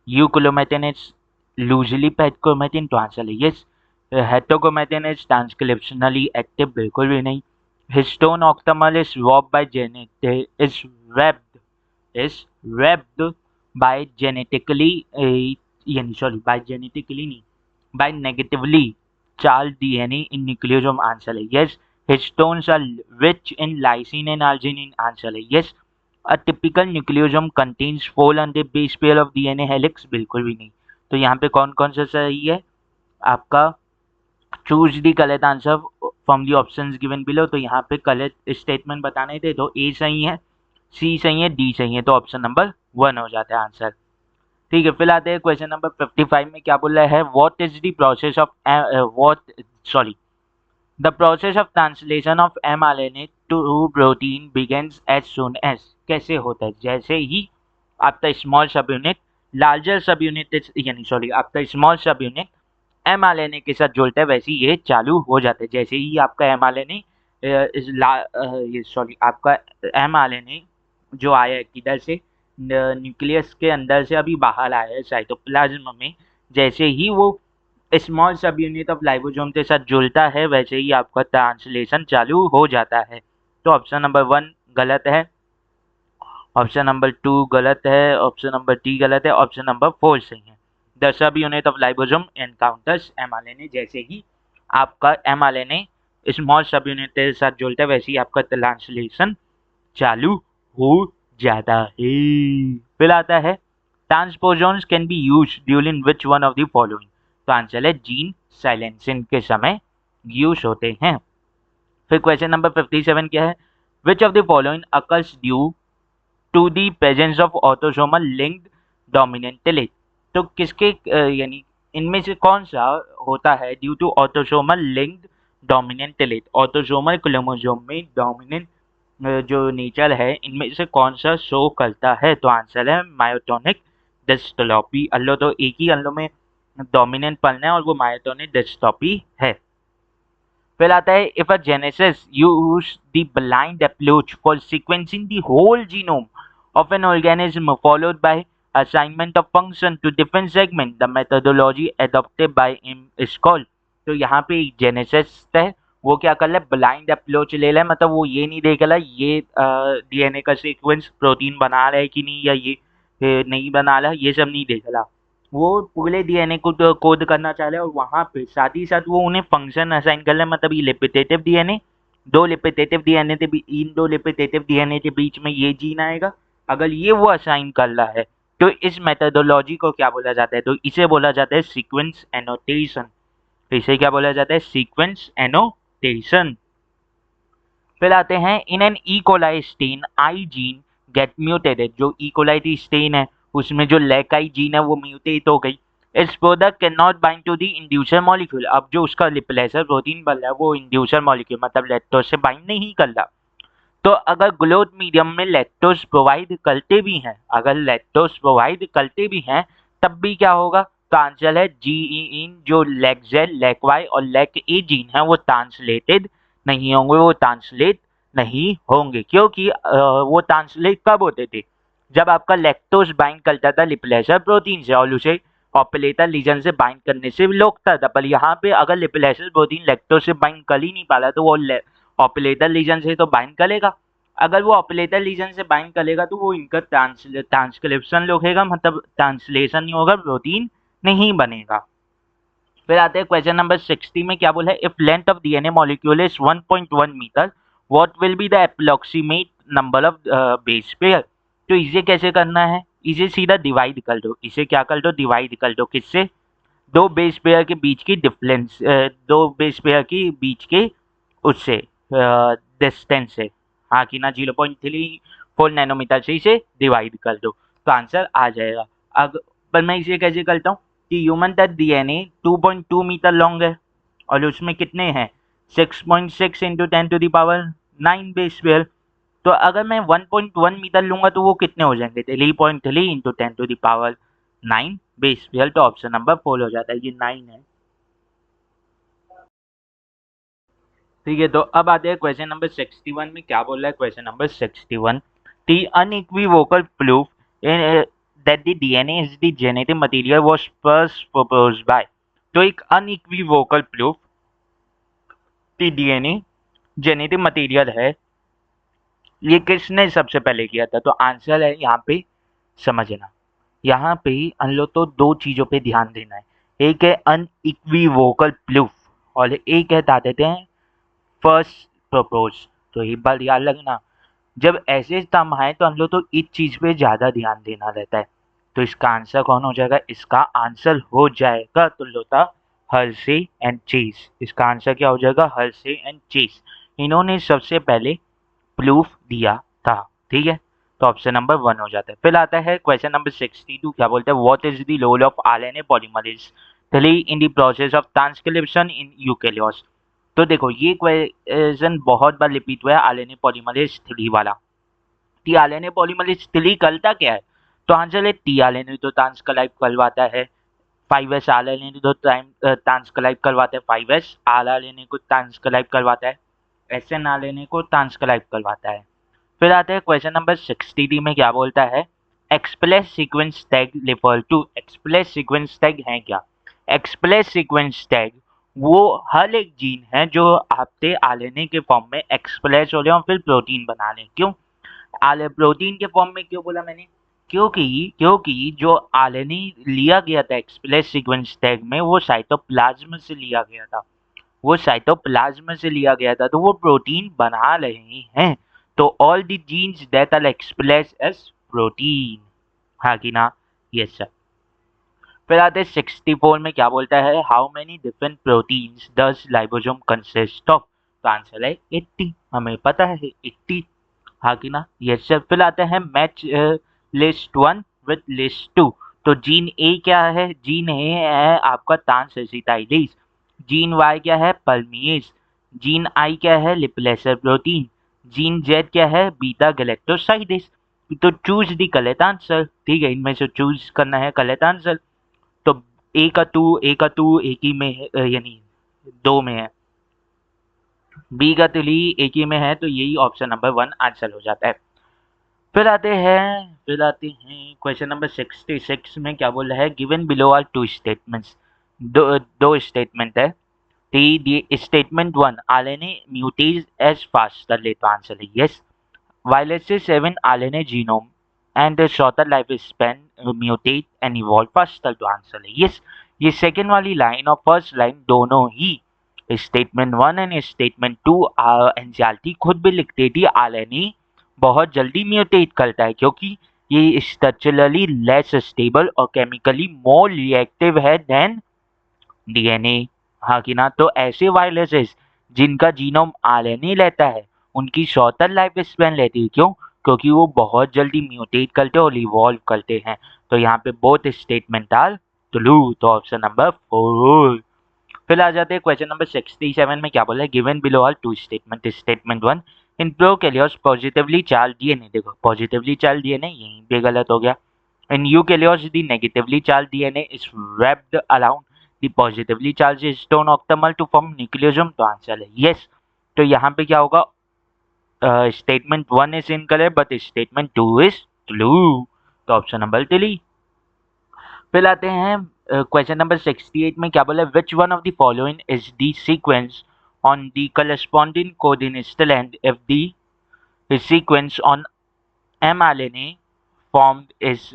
Euchromatin is loosely packed chromatin. तो आंसर है yes. Heterochromatin is transcriptionally active, बिल्कुल भी नहीं। Histone octamer is wrapped by genetic is wrapped by genetically, यानी सॉरी बाय जेनेटिकली नहीं, by negatively charge DNA in nucleosome, answer है yes. Histones are rich in lysine and arginine, answer है yes. A typical nucleosome contains 4 on the base pair of DNA helix, बिल्कुल भी नहीं। तो यहाँ पे कौन कौन सा सही है आपका? Choose the correct answer from the options given below. तो यहाँ पे करेक्ट स्टेटमेंट बताने थे, तो ए सही है, सी सही है, डी सही है, तो ऑप्शन नंबर 1 हो जाता है आंसर। ठीक है, फिर आते हैं क्वेश्चन नंबर 55 में। क्या बोल रहा है? What is the process of what sorry the process of translation of mRNA to protein begins as soon as, कैसे होता है? जैसे ही आपका small subunit larger subunit यानी सॉरी आपका स्मॉल सब यूनिट mRNA के साथ जुड़ता है, वैसे ही ये चालू हो जाता है। जैसे ही आपका mRNA ये सॉरी आपका mRNA जो आया है किधर से, न्यूक्लियस के अंदर से अभी बाहर आया है साइटोप्लाज्म में, जैसे ही वो स्मॉल सब यूनिट ऑफ लाइबोसोम के साथ जुड़ता है, वैसे ही आपका ट्रांसलेशन चालू हो जाता है। तो ऑप्शन नंबर 1 गलत है, ऑप्शन नंबर 2 गलत है, ऑप्शन नंबर 3 गलत है, ऑप्शन नंबर 4 सही है। The subunit of ribosome encounters mRNA, जैसे ही आपका mRNA स्मॉल सब यूनिट के साथ जुड़ता है, वैसे ही आपका ट्रांसलेशन चालू हो जाता है। फिर आता है transposons can be use during which one of the following, तो आंसर है जीन साइलेंसिंग के समय यूज होते हैं। फिर क्वेश्चन नंबर 57 क्या है? Which of the following occurs due to the presence of autosomal linked dominant trait, तो किसके यानी इनमें से कौन सा होता है due to autosomal linked dominant trait? Autosomal chromosome में डोमिनेंट जो नेचर है, इनमें से कौन सा शो करता है? तो आंसर है मायोटोनिक डिस्ट्रोफी। अल्लो तो एक ही अल्लो में डोमिनेंट पढ़ना है और वो मायोटोनिक डिस्ट्रोफी है। फिर आता है if a genesis use the blind approach for sequencing the whole genome of an organism followed by assignment of function to different segment, the methodology adopted by him is called। तो यहाँ पे जेनेसिस है, वो क्या कर रहा है? ब्लाइंड अप्रोच ले रहा है, मतलब वो ये नहीं देख रहा ये डीएनए का सीक्वेंस प्रोटीन बना रहा है कि नहीं, या ये नहीं बना रहा, ये सब नहीं देख रहा। वो पूरे डीएनए को कोड करना चाह रहा है, और वहाँ पे साथ ही साथ वो उन्हें फंक्शन असाइन कर रहा है। मतलब ये रिपीटेटिव डीएनए, दो रिपीटेटिव डीएनए के इन दो रिपीटेटिव डीएनए के बीच में ये जीन आएगा, अगर ये वो असाइन कर रहा है, तो इस मेथोडोलॉजी को क्या बोला जाता है? तो इसे बोला जाता है सीक्वेंस एनोटेशन। तो इसे क्या बोला जाता है? Sequence annotation. फिर आते हैं in an E coli strain I gene get mutated, जो ई कोलाई स्टेन है उसमें जो लेकाई जीन है वो म्यूटेट हो गई। Its product can not bind to the inducer molecule, अब जो उसका रिप्लेसर प्रोटीन बन रहा है वो इंड्यूसर मॉलिक्यूल मतलब लैक्टोज से बाइंड नहीं कर रहा। तो अगर ग्लोथ मीडियम में लैक्टोज प्रोवाइड करते भी हैं, अगर लैक्टोज प्रोवाइड करते भी हैं, तब भी क्या होगा? तो आंसर है जी इन जो लैक्जेल लैक्वाई और लैक ए जीन है वो ट्रांसलेटेड नहीं होंगे, वो ट्रांसलेट नहीं होंगे, क्योंकि वो ट्रांसलेट कब होते थे? जब आपका लैक्टोज बाइंड करता था रिप्लेसर प्रोटीन से और उसे ऑपलेटर लीजन से बाइंड करने से रोकता था। पर यहाँ पे अगर रिप्लेसर प्रोटीन लैक्टोज से बाइंड कर ही नहीं पा रहा, तो वो ऑपलेटर लीजन से तो बाइंड करेगा। अगर वो ऑपलेटर लीजन से बाइंड करेगा तो वो इनका ट्रांसक्रिप्शन लिखेगा, मतलब ट्रांसलेशन नहीं होगा, प्रोटीन नहीं बनेगा। फिर आते हैं क्वेश्चन नंबर 60 में। क्या बोला है? If length of DNA molecule is 1.1 metre, what will be the approximate number of base pair? तो इसे कैसे करना है? इसे सीधा डिवाइड कर दो, इसे क्या कर दो? डिवाइड कर दो, किससे? दो बेस पेयर के बीच की डिफरेंस, दो बेस पेयर के बीच के उससे डिस्टेंस से, हाँ कि ना 0.34 नैनोमीटर से इसे डिवाइड कर दो, तो आंसर आ जाएगा। अब पर मैं इसे कैसे करता हूँ कि ह्यूमन का डीएनए 2.2 मीटर लॉन्ग है और उसमें कितने हैं? 6.6 इंटू 10⁻9 बेस पेयर। तो अगर मैं 1.1 मीटर लूंगा तो वो कितने हो जाएंगे? 3.3 इंटू 10⁻9 बेस पेयर। तो ऑप्शन नंबर 4 हो जाता है, ये 9 है। ठीक है, तो अब आते हैं क्वेश्चन नंबर 61 में। क्या बोल रहा है question number 61? The unequivocal proof that the DNA is the genetic material was first proposed by, तो एक अनइक्विवोकल प्रूफ कि डीएनए जेनेटिक मटेरियल है, ये किसने सबसे पहले किया था? तो आंसर है यहाँ पे समझना, यहाँ पे हम लोग तो दो चीजों पे ध्यान देना है। एक है अनइक्विवोकल प्रूफ और एक बता देते हैं फर्स्ट प्रपोज। तो एक बार याद रखना, जब ऐसे स्तंभ आए तो हम लोग तो इस चीज पे ज्यादा ध्यान देना रहता है। तो इसका आंसर कौन हो जाएगा? इसका आंसर हो जाएगा तुल्योता हर्षे एंड चेस। इसका आंसर क्या हो जाएगा? Hershey and Chase. इन्होंने सबसे पहले प्रूफ दिया था। ठीक है, तो ऑप्शन नंबर 1 हो जाता है। फिर आता है क्वेश्चन नंबर 62। क्या बोलते हैं? What is the role of RNA polymerase 3 in the process of transcription in eukaryotes. तो देखो ये क्वेश्चन बहुत बार रिपीट हुआ है, आरएनए पॉलीमरेज 3 वाला। टी आरएनए पॉलीमरेज 3 करता क्या है? तो आंसर है टी आरएनए तो ट्रांसक्राइब करवाता है, 5s आरएनए तो ट्रांसक्राइब करवाता है, 5s आर आरएनए को ट्रांसक्राइब करवाता है, एसएन आरएनए को ट्रांसक्राइब करवाता है। फिर आता है क्वेश्चन नंबर 63 में। क्या बोलता है? Express sequence tag refer to. Express sequence tag है क्या? एक्सप्रेस सीक्वेंस टैग वो हर एक जीन है जो आपके आरएनए के फॉर्म में एक्सप्रेस हो रहे और फिर प्रोटीन बना लें। क्यों प्रोटीन के फॉर्म में क्यों बोला मैंने? क्योंकि जो आरएनए लिया गया था एक्सप्रेस सीक्वेंस टैग में वो साइटोप्लाज्म से लिया गया था। वो साइटोप्लाज्म से लिया गया था, तो वो प्रोटीन बना रहे हैं। तो all the genes that are express as protein, हाँ कि ना? Yes sir. फिर आते हैं 64 में। क्या बोलता है? How many different proteins does ribosome consist of. तो आंसर है 80। हमें पता है 80, हाँ कि ना? Yes sir. फिर आते हैं मैच लिस्ट 1 विद लिस्ट 2। तो जीन ए क्या है? जीन ए है आपका ट्रांसएसिटाइलेज। जीन वाई क्या है? परमीएज। जीन आई क्या है? लिपलेसर प्रोटीन। जीन जेड क्या है? Beta galactosidase. तो चूज दी करेक्ट आंसर। ठीक है, इनमें से चूज करना है करेक्ट आंसर। तो ए का टू एक ही में है, यानी 2 में है। बी का 3 एक ही में है, तो यही ऑप्शन नंबर 1 आंसर हो जाता है। फिर आते हैं क्वेश्चन नंबर 66 में। क्या बोल रहा है? Given below are 2 statements. दो स्टेटमेंट है। The statement 1 RNA mutates as faster rate, तो आंसर है yes. Viruses 7 RNA genome and a shorter lifespan mutate and evolve faster, तो आंसर है यस। ये सेकेंड वाली लाइन और फर्स्ट लाइन दोनों ही स्टेटमेंट 1 एंड स्टेटमेंट 2 एनसीईआरटी खुद भी लिखते थी आरएनए बहुत जल्दी म्यूटेट करता है क्योंकि ये स्ट्रक्चरली लेस स्टेबल और केमिकली मोर रिएक्टिव है देन डीएनए, हाँ कि ना? तो ऐसे वायरसेस जिनका जीनोम आरएनए लेता है उनकी शॉर्टर लाइफ स्पैन रहती है। क्यों? क्योंकि वो बहुत जल्दी म्यूटेट करते और इवॉल्व करते हैं। तो यहाँ पे बोथ स्टेटमेंट आर ट्रू, तो ऑप्शन नंबर 4। फिर आ जाते हैं क्वेश्चन नंबर 67 में। क्या बोला है? Given below are 2 statement. Statement 1 in prokaryotes positively charge DNA, देखो पॉजिटिवली चार्ज डीएनए यहीं पे गलत हो गया। In eukaryotes the negatively charge DNA is wrapped around the positively charged stone octamer to form nucleosome, तो आंसर है यस। तो यहाँ पे क्या होगा? Statement 1 is incorrect but statement 2 is true, तो ऑप्शन नंबर 3। फिर आते हैं क्वेश्चन नंबर 68 में। क्या बोला? विच one of the following is the sequence on the corresponding coding strand if the sequence on mRNA formed is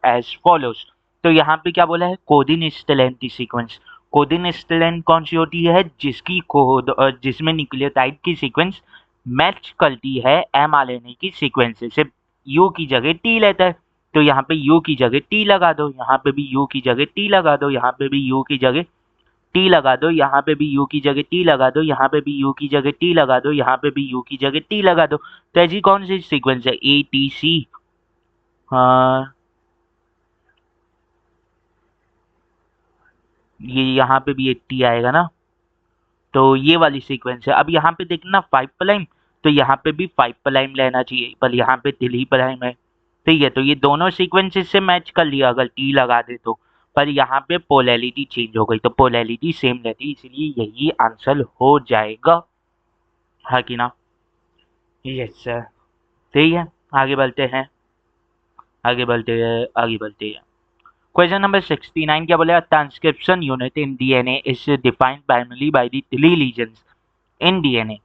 as follows। तो यहाँ पे क्या बोला है? कोडिन स्ट्रैंड की सीक्वेंस। कोडिन स्ट्रैंड कौन सी होती है? जिसकी कोड जिसमें न्यूक्लियोटाइड की सीक्वेंस मैच करती है mRNA की सीक्वेंस से, सिर्फ यू की जगह टी लेता है। तो यहाँ पे यू की जगह टी लगा दो, यहाँ पे भी यू की जगह टी लगा दो, यहाँ पे भी यू की जगह टी लगा दो, यहाँ पे भी यू की जगह टी लगा दो, यहाँ पे भी यू की जगह टी लगा दो, यहाँ पे भी यू की जगह टी लगा दो। तो ऐसी कौन सी सीक्वेंस है? A T C. हाँ, ये यहाँ पे भी 80 आएगा ना, तो ये वाली सीक्वेंस है। अब यहाँ पे देखना 5 प्राइम, तो यहाँ पे भी 5 प्राइम लेना चाहिए, पर यहाँ पे 3 प्राइम है। ठीक है, तो ये दोनों सीक्वेंसेस से मैच कर लिया अगर टी लगा दे तो। पर यहाँ पे पोलैरिटी चेंज हो गई, तो पोलैरिटी सेम रहती, इसलिए यही आंसर हो जाएगा, हाँ कि ना? Yes sir. ठीक है, आगे बढ़ते हैं, आगे बढ़ते हैं। Question number 69। क्या बोले? Transcription unit in DNA is defined primarily by the 3 regions in DNA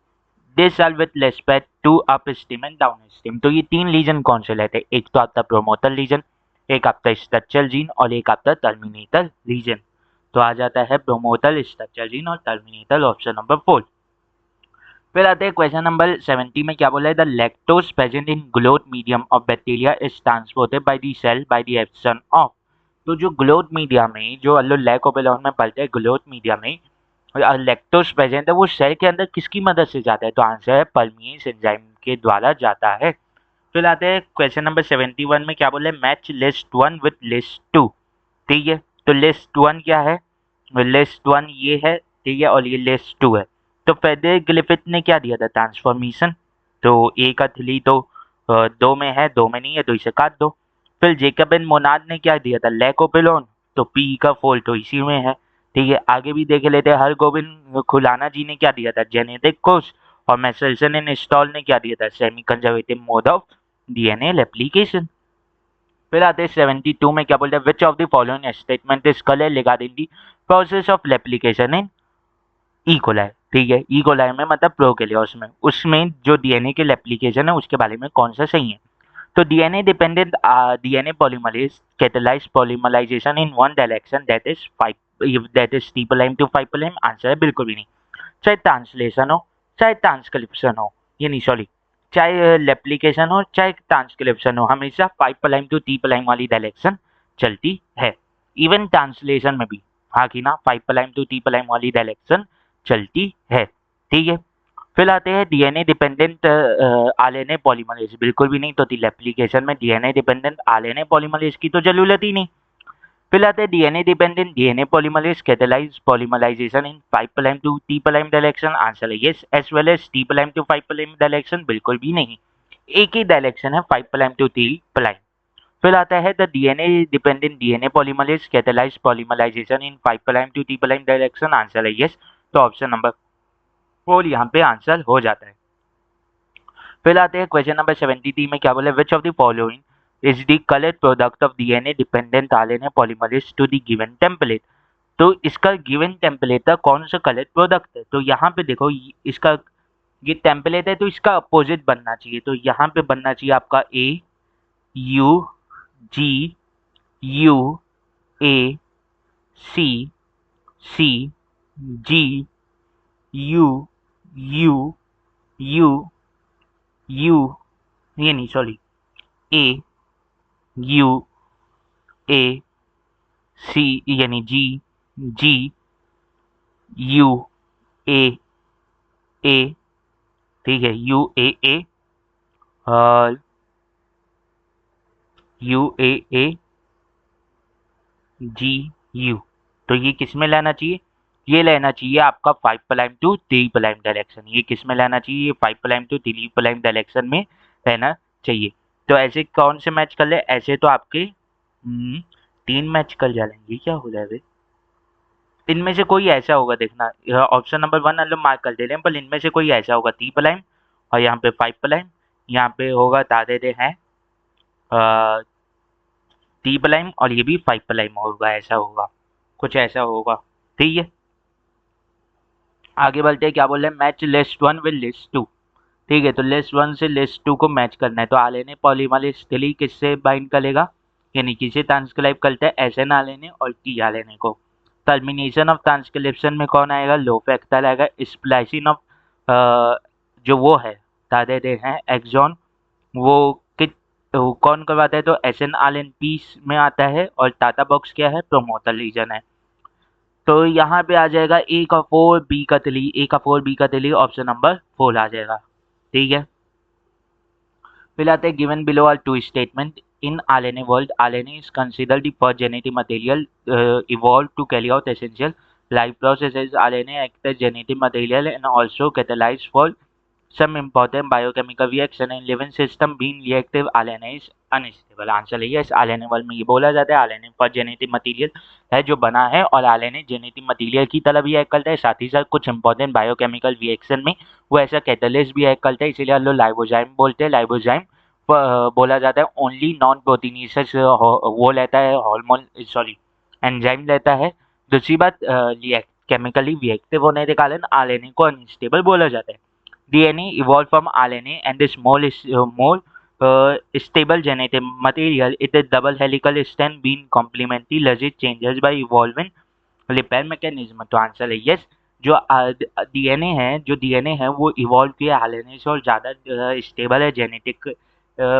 this are with respect to upstream and downstream. तो ये 3 लीजन कौन से लेते हैं? एक तो आपका प्रोमोटर लीजन, एक आपका स्ट्रक्चरल जीन और एक आपका टर्मिनेटर लीजन। तो आ जाता है प्रोमोटल, स्ट्रक्चर जीन और टर्मिनेटर, ऑप्शन नंबर 4। फिर आते हैं क्वेश्चन नंबर 70 में क्या बोला है, the lactose present in growth medium of bacteria is transported by the cell by the action of. तो जो ग्लोथ मीडिया में, जो लैकोपेलॉन में पढ़ते हैं ग्लोथ मीडिया में लैक्टोज प्रेजेंट है, वो सेल के अंदर किसकी मदद से जाता है, तो आंसर है परमेस एंजाइम के द्वारा जाता है। फिर आते हैं क्वेश्चन नंबर 71 में क्या बोले, मैच लिस्ट 1 विद लिस्ट 2। ठीक है, तो लिस्ट 1 क्या है, लिस्ट 1 ये है, ठीक है, और ये लिस्ट 2 है। तो फ्रेडरिक ग्रिफिथ ने क्या दिया था, ट्रांसफॉर्मेशन। तो ए का 3 तो 2 में है, 2 में नहीं है, तो इसे काट दो। फिर जेकब एंड मोनार्ड ने क्या दिया था, लैकोपेलोन, तो पी का 4 तो इसी में है। ठीक है, आगे भी देख लेते हैं, हरगोविंद खुराना जी ने क्या दिया था, जेनेटिक कोर्स, और मैसेल्सन एंड स्टॉल ने क्या दिया था, semi conservative mode of DNA replication. फिर आते हैं 72 में क्या बोलते हैं, which of the following statement is correct regarding the process of replication in E coli. ठीक है, ई कोलाई में मतलब प्रोकैरियोट्स में, उसमें जो डीएनए के रेप्लिकेशन है उसके बारे में कौन सा सही है। तो DNA dependent DNA polymerase catalyse polymerisation in one direction, that is 3' to 5'। Answer है बिल्कुल भी नहीं। चाहे ट्रांसलेशन हो चाहे ट्रांसक्रिप्शन हो, ये नहीं सॉरी, चाहे रेप्लिकेशन हो चाहे ट्रांसक्रिप्शन हो, हमेशा 5' to 3' वाली डायरेक्शन चलती है। इवन ट्रांसलेशन में भी हाँ कि ना 5' to 3' वाली डायरेक्शन चलती है। ठीक है, फिर आते हैं डीएनए डिपेंडेंट आरएनए पॉलीमरेज, बिल्कुल भी नहीं। तो रेप्लिकेशन में डीएनए डिपेंडेंट आरएनए पॉलीमरेज की तो जरूरत ही नहीं। फिर आते हैं DNA dependent DNA polymerase catalyse polymerisation in 5' to 3' direction, answer है yes, as well as 3' to 5' direction, बिल्कुल भी नहीं। एक ही डायरेक्शन है 5' to 3'। फिर आता है the DNA dependent DNA polymerase catalyse polymerisation in 5' to 3' direction, answer है यस। तो ऑप्शन नंबर 4 यहाँ पे आंसर हो जाता है। फिर आते हैं क्वेश्चन नंबर 73 में क्या बोले, which of the following is the correct product of DNA dependent RNA polymerase to the given template. तो इसका गिवन टेम्पलेट का कौन सा कलेक्ट प्रोडक्ट है, तो यहाँ पे देखो इसका ये टेम्पलेट है, तो इसका अपोजिट बनना चाहिए। तो यहाँ पे बनना चाहिए आपका A U G U A C C G U U U U, ये नहीं सॉरी, ए यू ए सी यानी जी जी यू ए ए, ठीक है, U A U A G U. तो ये किस में लेना चाहिए, ये लेना चाहिए आपका 5' to 3' डायरेक्शन। ये किस में लेना चाहिए, ये 5' to 3' डायरेक्शन में रहना चाहिए। तो ऐसे कौन से मैच कर ले, ऐसे तो आपके 3 मैच कर जाएंगे, क्या हो जाएगा, इनमें से कोई ऐसा होगा, देखना ऑप्शन नंबर 1 हम लोग मार्क कर दे रहे हैं, पर इनमें से कोई ऐसा होगा 3' और यहाँ पे 5', यहाँ पे होगा बता देते हैं 3' और ये भी 5' होगा, ऐसा होगा, कुछ ऐसा होगा। ठीक है, आगे बढ़ते हैं, क्या बोल रहे हैं, मैच लिस्ट 1 विद लिस्ट 2। ठीक है, तो लिस्ट 1 से लिस्ट 2 को मैच करना है। तो आरएनए पॉलीमरेज तेली किससे बाइंड करेगा, यानी किसे ट्रांसक्राइब करता है, एसएन आरएनए और टी आरएनए को। टर्मिनेशन ऑफ ट्रांसक्रिप्शन में कौन आएगा, लो फैक्टर आएगा। स्प्लाइसिंग ऑफ जो वो है बता देते हैं एक्सॉन, वो कौन करवाता है, तो एसएन आरएनपी में आता है। और टाटा बॉक्स क्या है, प्रोमोटर रीजन है। तो यहाँ पे आ जाएगा ए का 4 बी का 3, ए का 4 बी का 3, ऑप्शन नंबर 4 आ जाएगा। ठीक है, फिर आते हैं given below are 2 statement in RNA world, RNA is considered the first genetic material evolve to carry out essential life processes, RNA act as genetic material and also catalyse for some important biochemical reaction in living system being reactive RNA is unstable, answer है yes। आरएनए वर्ल्ड में ये बोला जाता है आरएनए पर जेनेटिक मटेरियल है जो बना है, और आरएनए जेनेटिक मटेरियल की तरह भी एक्ट करता है, साथ ही साथ कुछ इंपॉर्टेंट बायोकेमिकल रिएक्शन में वो ऐसा कैटलिस्ट भी एक्ट करता है, इसीलिए हम लोग लाइबोजाइम बोलते हैं। लाइबोजाइम बोला जाता है ओनली नॉन प्रोटीनीशियस वो लेता है हार्मोन सॉरी एंजाइम लेता है। दूसरी बात केमिकली रिएक्टिव होने के कारण आरएनए को अनस्टेबल बोला जाता है। DNA evolved from RNA and the more stable genetic material. It is double helical strand being complementary logic changes by evolving repair mechanism, तो आंसर है यस। जो डीएनए है वो इवॉल्व किया आरएनए से और ज़्यादा स्टेबल है जेनेटिक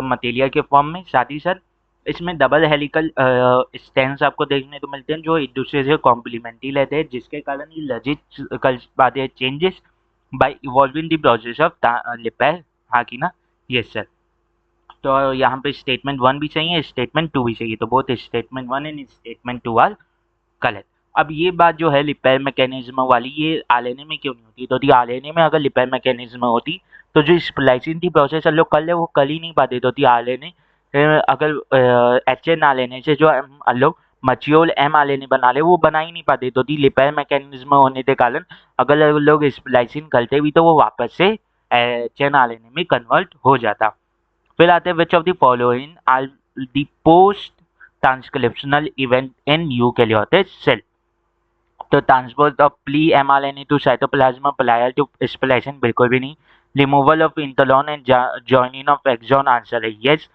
मटेरियल के फॉर्म में। साथ ही साथ इसमें डबल हेलिकल स्ट्रैंड्स आपको देखने को मिलते हैं जो एक दूसरे से कॉम्प्लीमेंट्री लेते हैं, जिसके कारण ये लॉजिक कर पाते हैं changes by evolving the process of repair. हाँ की ना? Yes sir. तो यहाँ पे स्टेटमेंट 1 भी चाहिए, स्टेटमेंट 2 भी चाहिए, तो both statement 1 and statement 2 are correct. अब ये बात जो है रिपेयर मैकेनिज्म वाली, ये आरएनए में क्यों नहीं होती? तो आरएनए में अगर रिपेयर मैकेनिज्म होती तो जो स्प्लाइसिंग थी प्रोसेस हम लोग कर ले वो कर ही नहीं पाते। तो आरएनए अगर एच एन आरएनए से जो हम लोग मच्योर एम आरएनए बना ले वो बना ही नहीं पाते। तो रिपेयर मैकेनिज्म होने के कारण अगर लोग स्प्लाइसिंग करते भी तो वो वापस से एच एन आरएनए में कन्वर्ट हो जाता। फिर आते हैं which of the following are the post transcriptional event in eukaryotic cell. तो transport of pre mRNA to cytoplasm prior to splicing बिल्कुल भी नहीं। Removal of intron and joining of exon, answer है yes.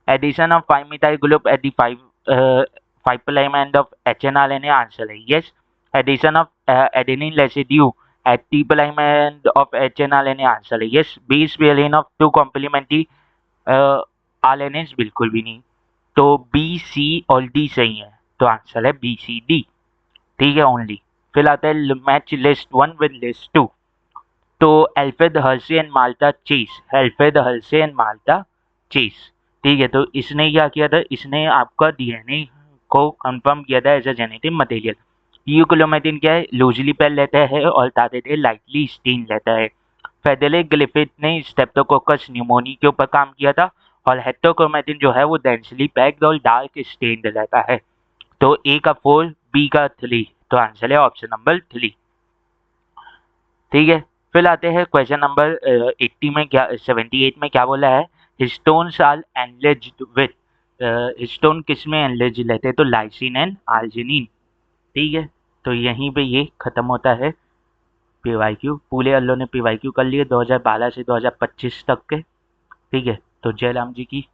Addition of 5 methyl group at the 5 prime end of HNRNA, answer है yes. Addition of adenine residue at T prime end of HNRNA, answer है yes. Base pairing of 2 complementary RNAs, बिल्कुल भी नहीं। तो बी, सी और डी सही है, तो आंसर है बी, सी, डी। ठीक है ओनली। फिर आता है मैच लिस्ट 1 विद लिस्ट 2। तो Alfred Hershey and Martha Chase, Alfred Hershey and Martha Chase, ठीक है। तो इसने क्या किया था, इसने आपका डीएनए को कंफर्म किया था एज अ जेनेटिक मटेरियल। यूक्लोमेटिन क्या है, लूजली पैल लेता है और ताते लाइटली स्टीन लेता है। फेडेरिक ग्रिफिथ ने स्टेप्टोकोकस न्यूमोनी के ऊपर काम किया था और हेट्रोक्रोमेटिन जो है वो डेंसली पैक्ड और डार्क स्टेन्ड रहता है। तो ए का 4, बी का 3, तो आंसर है ऑप्शन नंबर 3। ठीक है। फिर आते हैं क्वेश्चन नंबर 80 में, क्या 78 में क्या बोला है, histones are enriched with, histone किस में एनरिच लेते हैं? तो लाइसिन एंड आर्जिनिन। ठीक है। तो यहीं पे ये खत्म होता है पीवाईक्यू। पूरे अल्लों ने पीवाईक्यू कर लिए 2012 से 2025 तक के। ठीक है। तो जय राम जी की